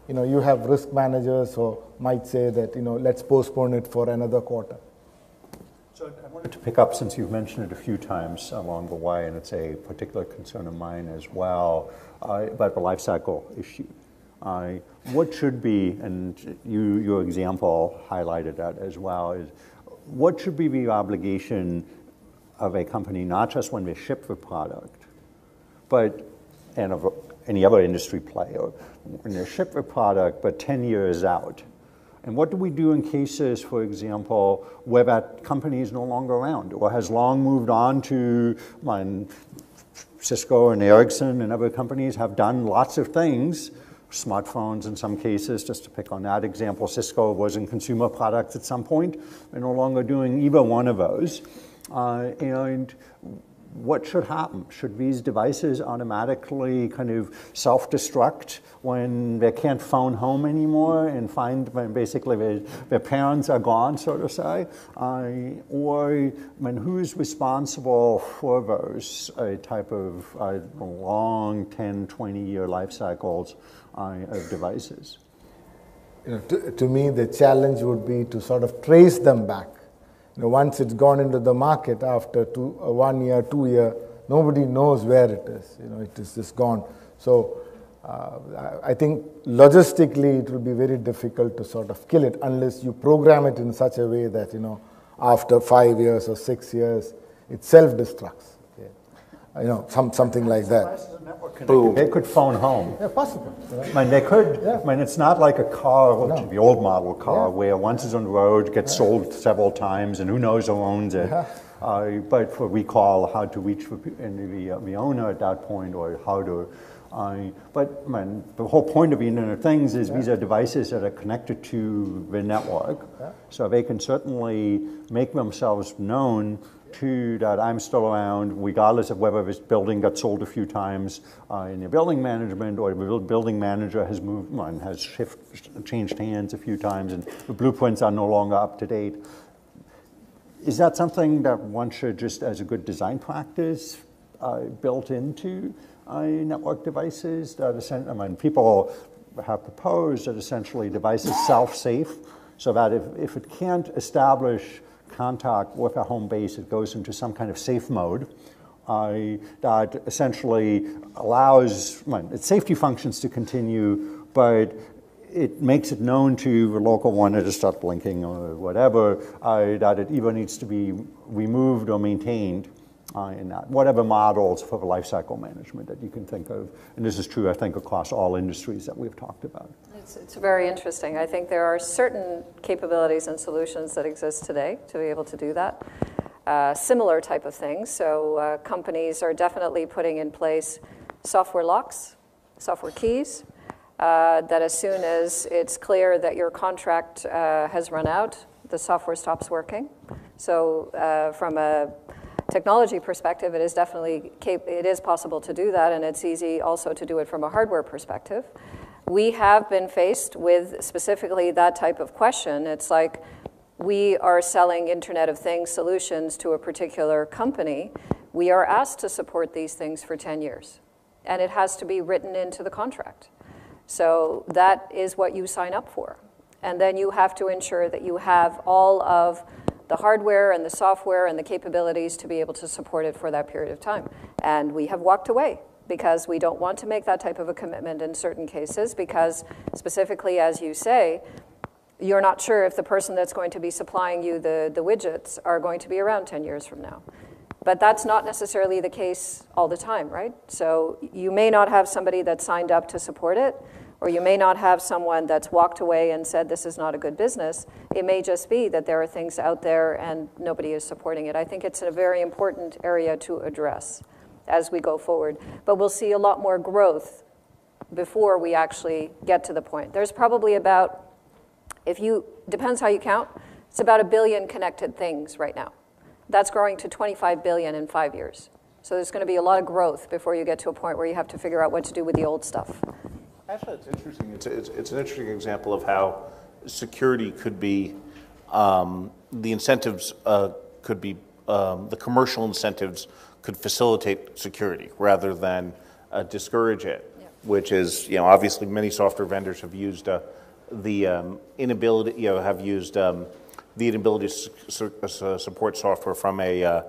you have risk managers who might say that, let's postpone it for another quarter. So I wanted to pick up, since you've mentioned it a few times along the way, and it's a particular concern of mine as well, about the life cycle issue. What should be, and your example highlighted that as well, is what should be the obligation of a company, not just when they ship the product, and of any other industry player, when they ship the product, but 10 years out? And what do we do in cases, for example, where that company is no longer around or has long moved on to, Cisco and Ericsson and other companies have done lots of things, smartphones in some cases, just to pick on that example. Cisco was in consumer products at some point. They're no longer doing either one of those. And what should happen? Should these devices automatically kind of self-destruct when they can't phone home anymore and find when basically their parents are gone, so to say? Or who's responsible for those type of long 10, 20-year life cycles of devices? To me, the challenge would be to sort of trace them back. Once it's gone into the market, after 1 year, 2 year, nobody knows where it is. It is just gone. So I think logistically it will be very difficult to sort of kill it unless you program it in such a way that after 5 years or 6 years it self-destructs. Something like that. They could phone home. Yeah, possible. They could. Yeah. It's not like a car, No. the old model car, Yeah. where once it's on the road, gets sold several times, and who knows who owns it. Yeah. But for recall, how to reach the owner at that point, or how to. But the whole point of the Internet of Things is these are devices that are connected to the network, so they can certainly make themselves known to that I'm still around, regardless of whether this building got sold a few times in the building management, or the building manager has moved, has changed hands a few times, and the blueprints are no longer up to date. Is that something that one should just, as a good design practice, built into network devices? That people have proposed that essentially devices self-safe, so that if it can't establish contact with a home base, it goes into some kind of safe mode that essentially allows its safety functions to continue, but it makes it known to the local one to start blinking or whatever, that it either needs to be removed or maintained in that. Whatever models for the life cycle management that you can think of. And this is true, I think, across all industries that we've talked about. It's very interesting. I think there are certain capabilities and solutions that exist today to be able to do that. Similar type of things. So companies are definitely putting in place software locks, software keys, that as soon as it's clear that your contract has run out, the software stops working. So from a technology perspective, it is definitely possible to do that, and it's easy also to do it from a hardware perspective. We have been faced with specifically that type of question. It's like we are selling Internet of Things solutions to a particular company. We are asked to support these things for 10 years, and it has to be written into the contract. So that is what you sign up for. And then you have to ensure that you have all of the hardware and the software and the capabilities to be able to support it for that period of time. And we have walked away because we don't want to make that type of a commitment in certain cases, because specifically, as you say, you're not sure if the person that's going to be supplying you the widgets are going to be around 10 years from now. But that's not necessarily the case all the time, right? So you may not have somebody that's signed up to support it, or you may not have someone that's walked away and said this is not a good business. It may just be that there are things out there and nobody is supporting it. I think it's a very important area to address as we go forward. But we'll see a lot more growth before we actually get to the point. There's probably about, depends how you count, it's about 1 billion connected things right now. That's growing to 25 billion in 5 years. So there's going to be a lot of growth before you get to a point where you have to figure out what to do with the old stuff. Actually, it's interesting. It's an interesting example of how security could be, the incentives could be, the commercial incentives could facilitate security rather than discourage it, yeah. Which is, obviously many software vendors have used the inability, have used the inability to support software from a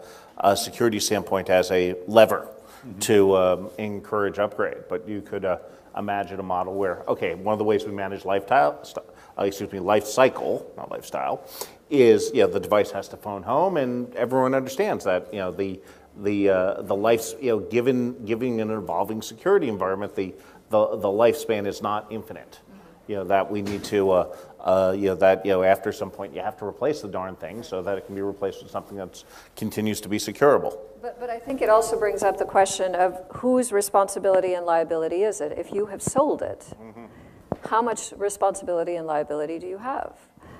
security standpoint as a lever to encourage upgrade. But you could imagine a model where, okay, one of the ways we manage life cycle, not lifestyle, is the device has to phone home, and everyone understands that the life, giving an evolving security environment, the lifespan is not infinite. That we need to, after some point you have to replace the darn thing so that it can be replaced with something that continues to be securable. But I think it also brings up the question of whose responsibility and liability is it? If you have sold it, how much responsibility and liability do you have?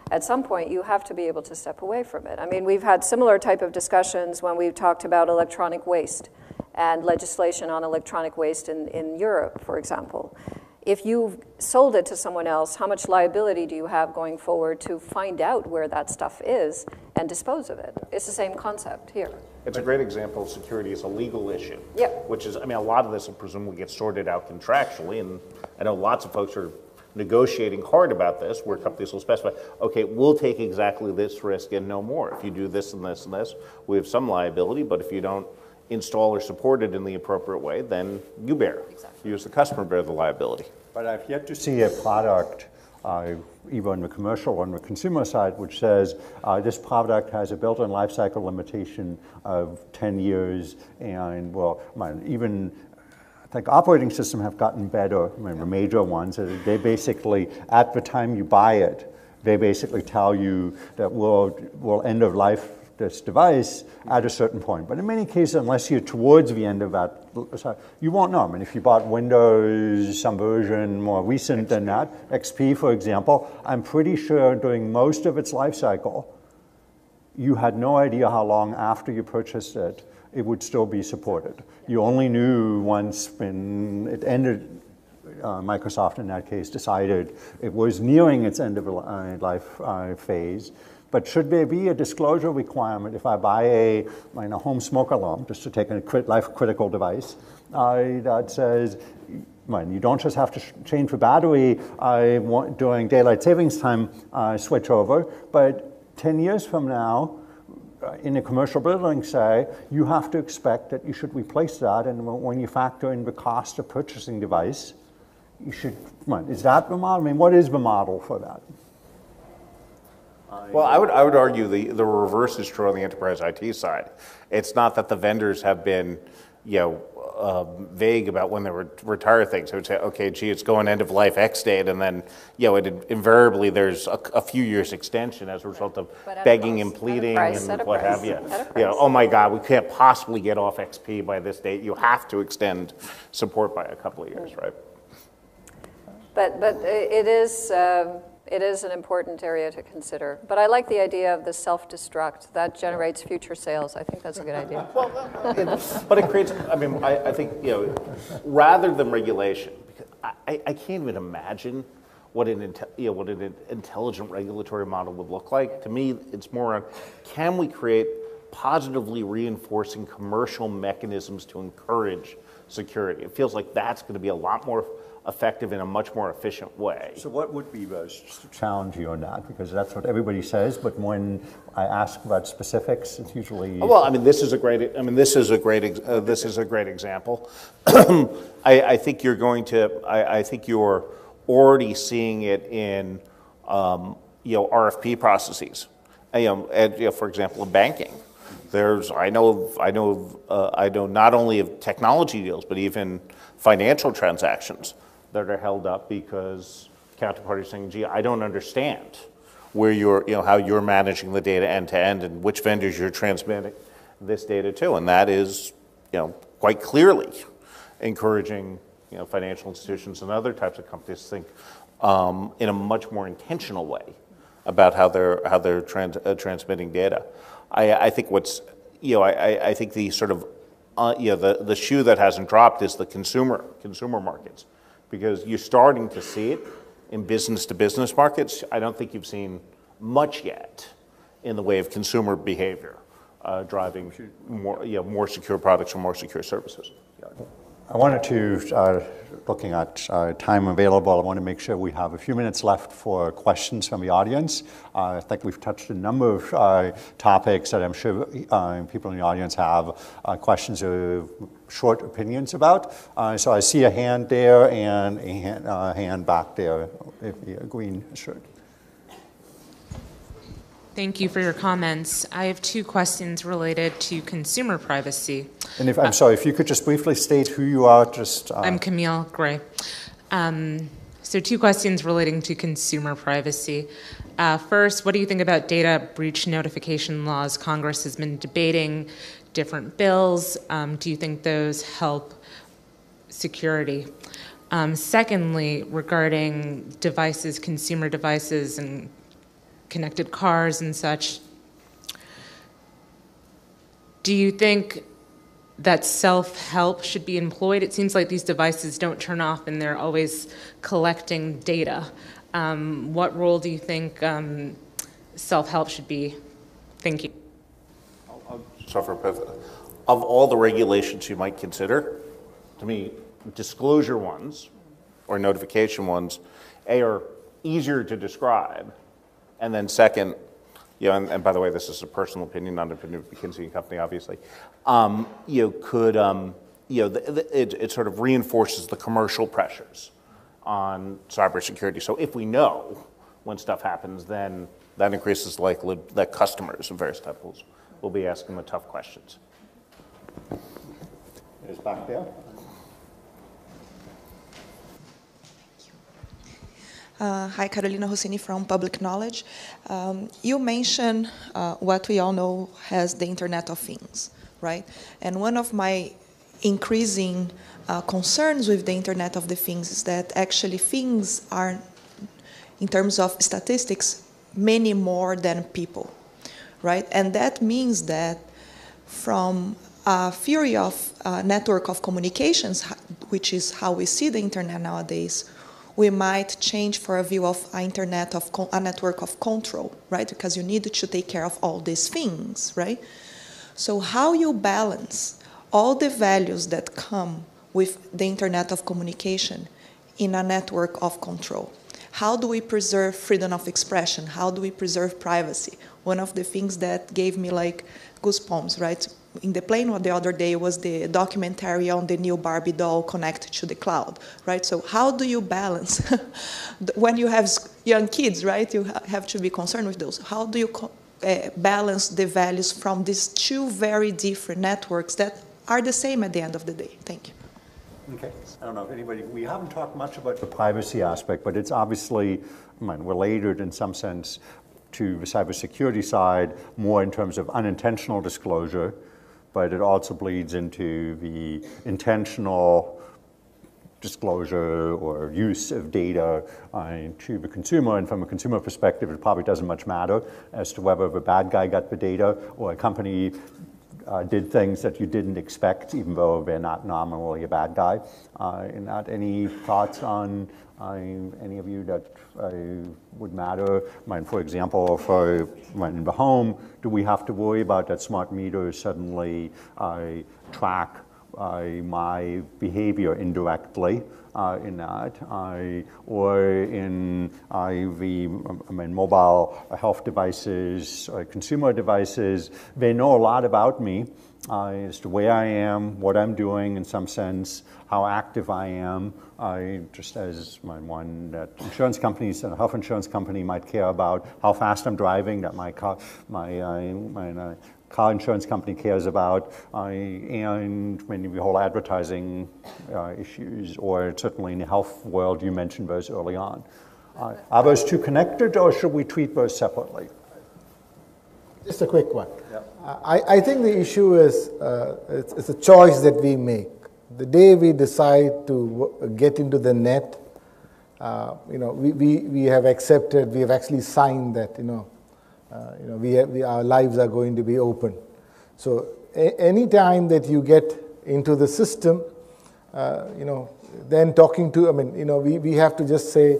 At some point, you have to be able to step away from it. I mean, we've had similar type of discussions when we've talked about electronic waste and legislation on electronic waste in Europe, for example. If you've sold it to someone else, how much liability do you have going forward to find out where that stuff is and dispose of it? It's the same concept here. It's a great example of security as a legal issue. Yep. Which is, a lot of this will presumably get sorted out contractually, and I know lots of folks are negotiating hard about this, where companies will specify, okay, we'll take exactly this risk and no more. If you do this and this and this, we have some liability, but if you don't install or support it in the appropriate way, then you bear. Exactly. You as the customer bear the liability. But I've yet to see a product, either on the commercial or on the consumer side, which says this product has a built-in life cycle limitation of 10 years, and even I think operating systems have gotten better. The major ones, they basically, at the time you buy it, they basically tell you that we'll end of life this device at a certain point. But in many cases, unless you're towards the end of that, you won't know. If you bought Windows, some version more recent than that, XP, for example, I'm pretty sure during most of its life cycle, you had no idea how long after you purchased it, it would still be supported. You only knew once when it ended. Microsoft, in that case, decided it was nearing its end of life phase. But should there be a disclosure requirement if I buy a home smoke alarm, just to take a life-critical device, that says, you don't just have to change the battery during daylight savings time switch over, but 10 years from now, in a commercial building, say, you have to expect that you should replace that, and when you factor in the cost of purchasing device, you should, is that the model? What is the model for that? Well, I would argue the reverse is true on the enterprise IT side. It's not that the vendors have been, vague about when they retire things. They would say, okay, gee, it's going end of life X date, and then, invariably there's a few years extension as a result of begging and pleading and what have you. Oh my God, we can't possibly get off XP by this date. You have to extend support by a couple of years, right? But it is an important area to consider. But I like the idea of the self-destruct. That generates future sales. I think that's a good idea. Well, but it creates, I think, rather than regulation, because I can't even imagine what an intelligent regulatory model would look like. To me, it's more on, can we create positively reinforcing commercial mechanisms to encourage security. It feels like that's going to be a lot more effective in a much more efficient way. So what would be the challenge on that? Because that's what everybody says, but when I ask about specifics, it's usually... Well, I mean, this is a great example. I think you're going to, I think you're already seeing it in, RFP processes. For example, in banking. I know not only of technology deals, but even financial transactions that are held up because counterparties saying, gee, I don't understand where how you're managing the data end to end and which vendors you're transmitting this data to. And that is, quite clearly encouraging, financial institutions and other types of companies to think in a much more intentional way about how they're transmitting data. I think I think the sort of the shoe that hasn't dropped is the consumer markets, because you're starting to see it in business-to-business markets. I don't think you've seen much yet in the way of consumer behavior driving more secure products or more secure services. I wanted to, looking at time available, I want to make sure we have a few minutes left for questions from the audience. I think we've touched a number of topics that I'm sure people in the audience have questions or short opinions about. So I see a hand there and a hand back there, a green shirt. Thank you for your comments. I have two questions related to consumer privacy. And I'm sorry, if you could just briefly state who you are, just... I'm Camille Gray. So two questions relating to consumer privacy. First, what do you think about data breach notification laws? Congress has been debating different bills. Do you think those help security? Secondly, regarding devices, consumer devices, and connected cars and such, do you think that self-help should be employed? It seems like these devices don't turn off and they're always collecting data. What role do you think self-help should be? Thank you. Of all the regulations you might consider, to me, disclosure ones or notification ones, are easier to describe. And then second, and by the way, this is a personal opinion, not an opinion of McKinsey and Company, obviously. It sort of reinforces the commercial pressures on cybersecurity. So if we know when stuff happens, then that increases the likelihood that customers of various types will be asking the tough questions. Is back there. Hi, Carolina Rossini from Public Knowledge. You mentioned what we all know as the Internet of Things, right? And one of my increasing concerns with the Internet of the Things is that actually things are, in terms of statistics, many more than people, right? And that means that from a theory of network of communications, which is how we see the Internet nowadays, we might change for a view of a network of control, right? Because you need to take care of all these things, right? So how you balance all the values that come with the Internet of communication in a network of control? How do we preserve freedom of expression? How do we preserve privacy? One of the things that gave me like goosebumps, right? In the plane the other day was the documentary on the new Barbie doll connected to the cloud, right? So how do you balance, when you have young kids, right? You have to be concerned with those. How do you balance the values from these two very different networks that are the same at the end of the day? Thank you. Okay. I don't know if anybody, we haven't talked much about the privacy aspect, but it's obviously related in some sense to the cybersecurity side, more in terms of unintentional disclosure, but it also bleeds into the intentional disclosure or use of data to the consumer. And from a consumer perspective, it probably doesn't much matter as to whether the bad guy got the data or a company did things that you didn't expect, even though they're not nominally a bad guy. And not any thoughts on any of you that would matter? For example, in the home, do we have to worry about that smart meter suddenly track my behavior indirectly in that, or in mobile health devices, consumer devices? They know a lot about me as to where I am, what I'm doing in some sense, how active I am. Just as one that insurance companies, a health insurance company might care about how fast I'm driving, that my car insurance company cares about, and when the whole advertising issues, or certainly in the health world, you mentioned those early on. Are those two connected, or should we treat those separately? Just a quick one. Yep. I think the issue is it's a choice that we make. The day we decide to get into the net, we have accepted, we have actually signed that, our lives are going to be open. So any time that you get into the system, then talking to, we have to just say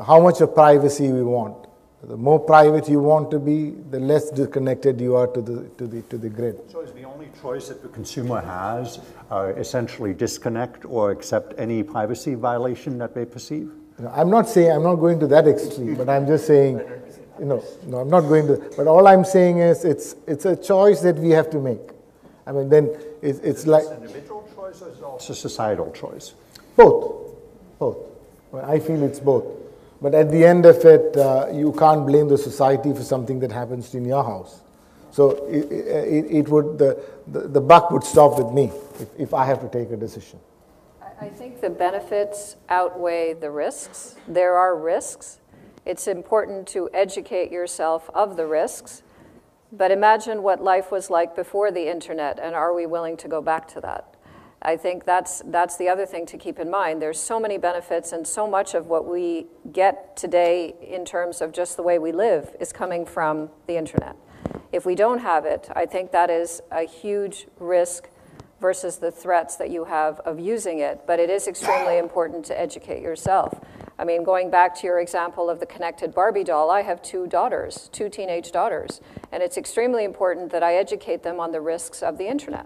how much of privacy we want. The more private you want to be, the less disconnected you are to the grid. So is the only choice that the consumer has essentially disconnect or accept any privacy violation that they perceive? I'm not going to that extreme, but I'm just saying, no, I'm not going to. But all I'm saying is it's a choice that we have to make. Then it's like an individual choice, or is it also a societal choice? Both. I feel it's both. But at the end of it, you can't blame the society for something that happens in your house. So the buck would stop with me if I have to take a decision. I think the benefits outweigh the risks. There are risks. It's important to educate yourself of the risks. But imagine what life was like before the internet, and are we willing to go back to that? I think that's the other thing to keep in mind. There's so many benefits, and so much of what we get today in terms of just the way we live is coming from the internet. If we don't have it, I think that is a huge risk versus the threats that you have of using it. But it is extremely important to educate yourself. Going back to your example of the connected Barbie doll, I have two teenage daughters, and it's extremely important that I educate them on the risks of the internet.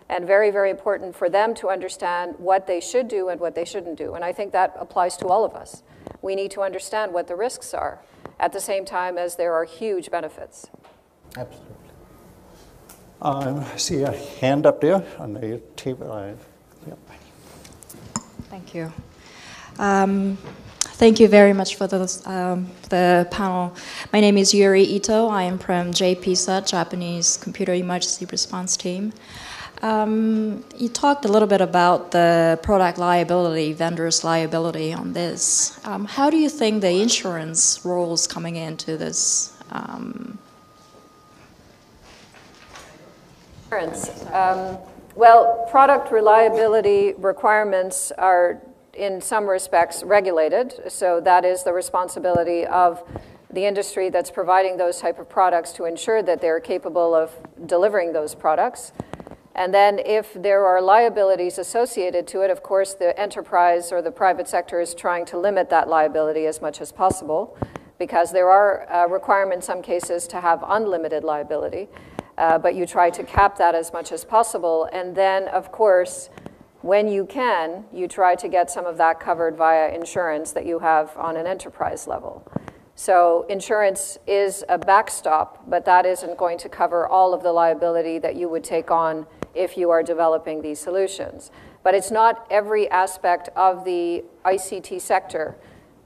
And very, very important for them to understand what they should do and what they shouldn't do. And I think that applies to all of us. We need to understand what the risks are at the same time as there are huge benefits. Absolutely. I see a hand up there on the table. Yep. Thank you. Thank you very much for the panel. My name is Yuri Ito. I am from JPSA, Japanese Computer Emergency Response Team. You talked a little bit about the product liability, vendor's liability on this. How do you think the insurance role is coming into this? Well, product reliability requirements are in some respects regulated, so that is the responsibility of the industry that's providing those type of products to ensure that they're capable of delivering those products. And then if there are liabilities associated to it, of course, the enterprise or the private sector is trying to limit that liability as much as possible, because there are requirements in some cases to have unlimited liability, but you try to cap that as much as possible. And then, of course, when you can, you try to get some of that covered via insurance that you have on an enterprise level. So insurance is a backstop, but that isn't going to cover all of the liability that you would take on if you are developing these solutions. But it's not every aspect of the ICT sector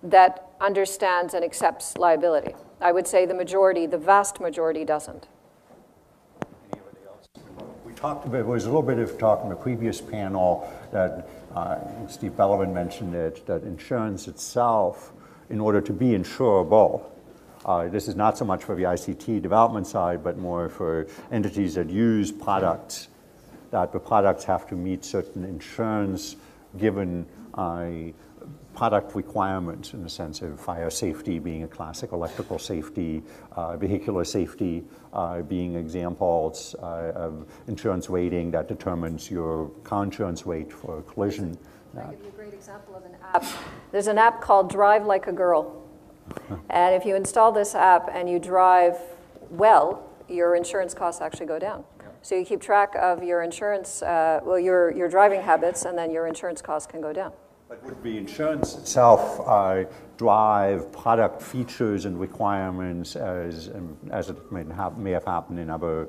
that understands and accepts liability. I would say the vast majority doesn't. Anybody else? We talked about, there was a little bit of talk in the previous panel that Steve Bellovan mentioned it, that insurance itself, in order to be insurable, this is not so much for the ICT development side, but more for entities that use products, that the products have to meet certain insurance given product requirements in the sense of fire safety being a classic, electrical safety, vehicular safety being examples of insurance rating that determines your car insurance rate for collision. I'll give you a great example of an app. There's an app called Drive Like a Girl. And if you install this app and you drive well, your insurance costs actually go down. So you keep track of your insurance, your driving habits, and then your insurance costs can go down. But would the insurance itself drive product features and requirements as it may have happened in other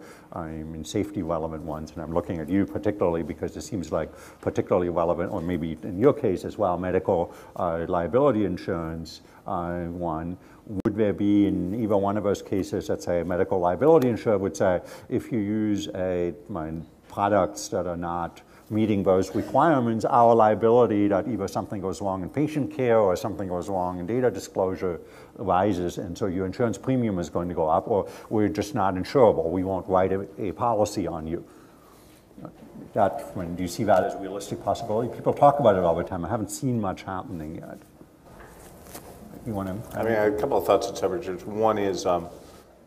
safety relevant ones? And I'm looking at you particularly because it seems like particularly relevant, or maybe in your case as well, medical liability insurance one. Would there be in either one of those cases, let's say a medical liability insurer would say, if you use products that are not meeting those requirements, our liability that either something goes wrong in patient care or something goes wrong in data disclosure rises, and so your insurance premium is going to go up, or we're just not insurable. We won't write a policy on you. Do you see that as a realistic possibility? People talk about it all the time. I haven't seen much happening yet. You want to? I mean, a couple of thoughts on Synergia. One is,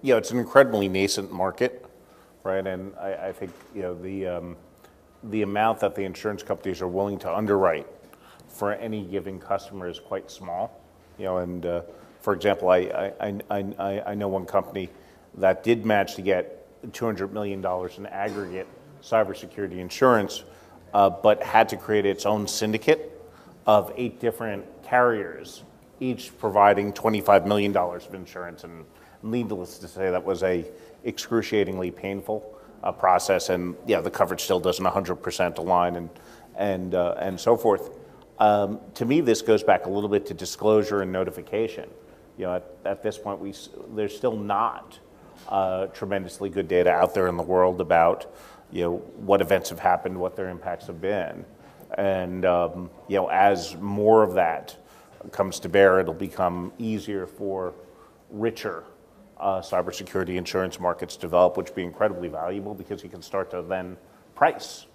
it's an incredibly nascent market, right? And I think, the amount that the insurance companies are willing to underwrite for any given customer is quite small. And for example, I know one company that did manage to get $200 million in aggregate cybersecurity insurance, but had to create its own syndicate of 8 different carriers, each providing $25 million of insurance. And needless to say, that was a excruciatingly painful process, and the coverage still doesn't 100% align, and so forth. To me, this goes back a little bit to disclosure and notification. At this point, there's still not tremendously good data out there in the world about what events have happened, what their impacts have been, and as more of that comes to bear, it'll become easier for richer cybersecurity insurance markets develop, which would be incredibly valuable because you can start to then price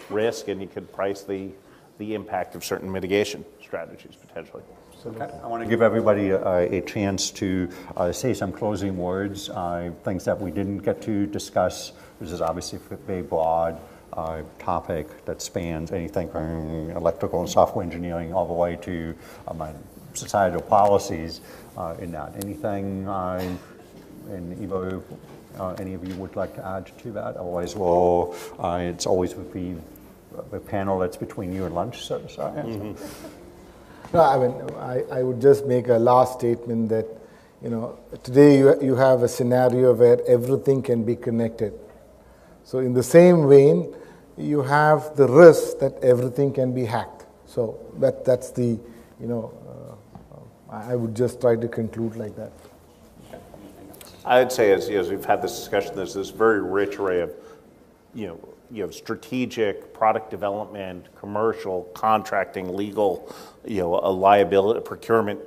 risk, and you could price the impact of certain mitigation strategies potentially. Okay. I want to give everybody a chance to say some closing words, things that we didn't get to discuss. This is obviously a very broad topic that spans anything from electrical and software engineering all the way to societal policies in that. Anything and either any of you would like to add to that? Otherwise, it's always with the panel that's between you and lunch, so to say. No, I mean, I would just make a last statement that, today you have a scenario where everything can be connected. So in the same vein, you have the risk that everything can be hacked. So that's the, I would just try to conclude like that. I'd say as we've had this discussion, there's this very rich array of, strategic, product development, commercial, contracting, legal, a liability, procurement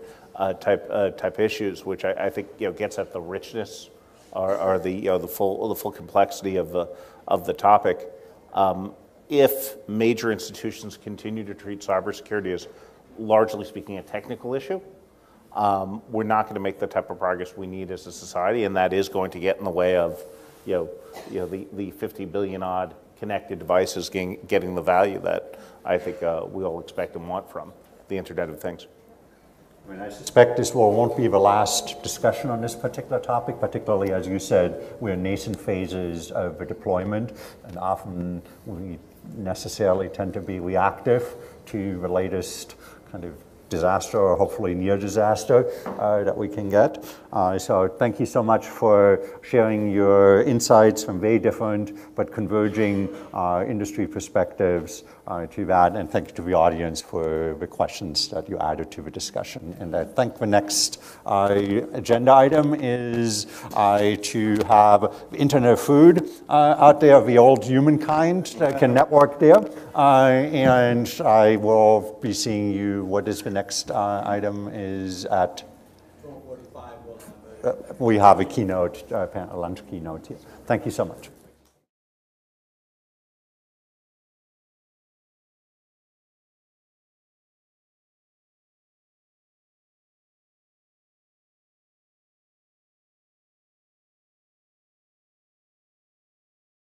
type issues, which I think gets at the richness or the full complexity of the topic. If major institutions continue to treat cybersecurity as, largely speaking, a technical issue, we're not going to make the type of progress we need as a society, and that is going to get in the way of, the 50 billion odd connected devices getting the value that I think we all expect and want from the Internet of Things. I mean, I suspect this won't be the last discussion on this particular topic, particularly, as you said, we're in nascent phases of the deployment, and often we necessarily tend to be reactive to the latest kind of disaster, or hopefully near disaster, that we can get. So thank you so much for sharing your insights from very different but converging industry perspectives to that, and thank you to the audience for the questions that you added to the discussion. And I think the next agenda item is to have Internet of Food out there, the old humankind that can network there. And I will be seeing you. What is the next item is at 12:45. We have a keynote, a lunch keynote here. Thank you so much.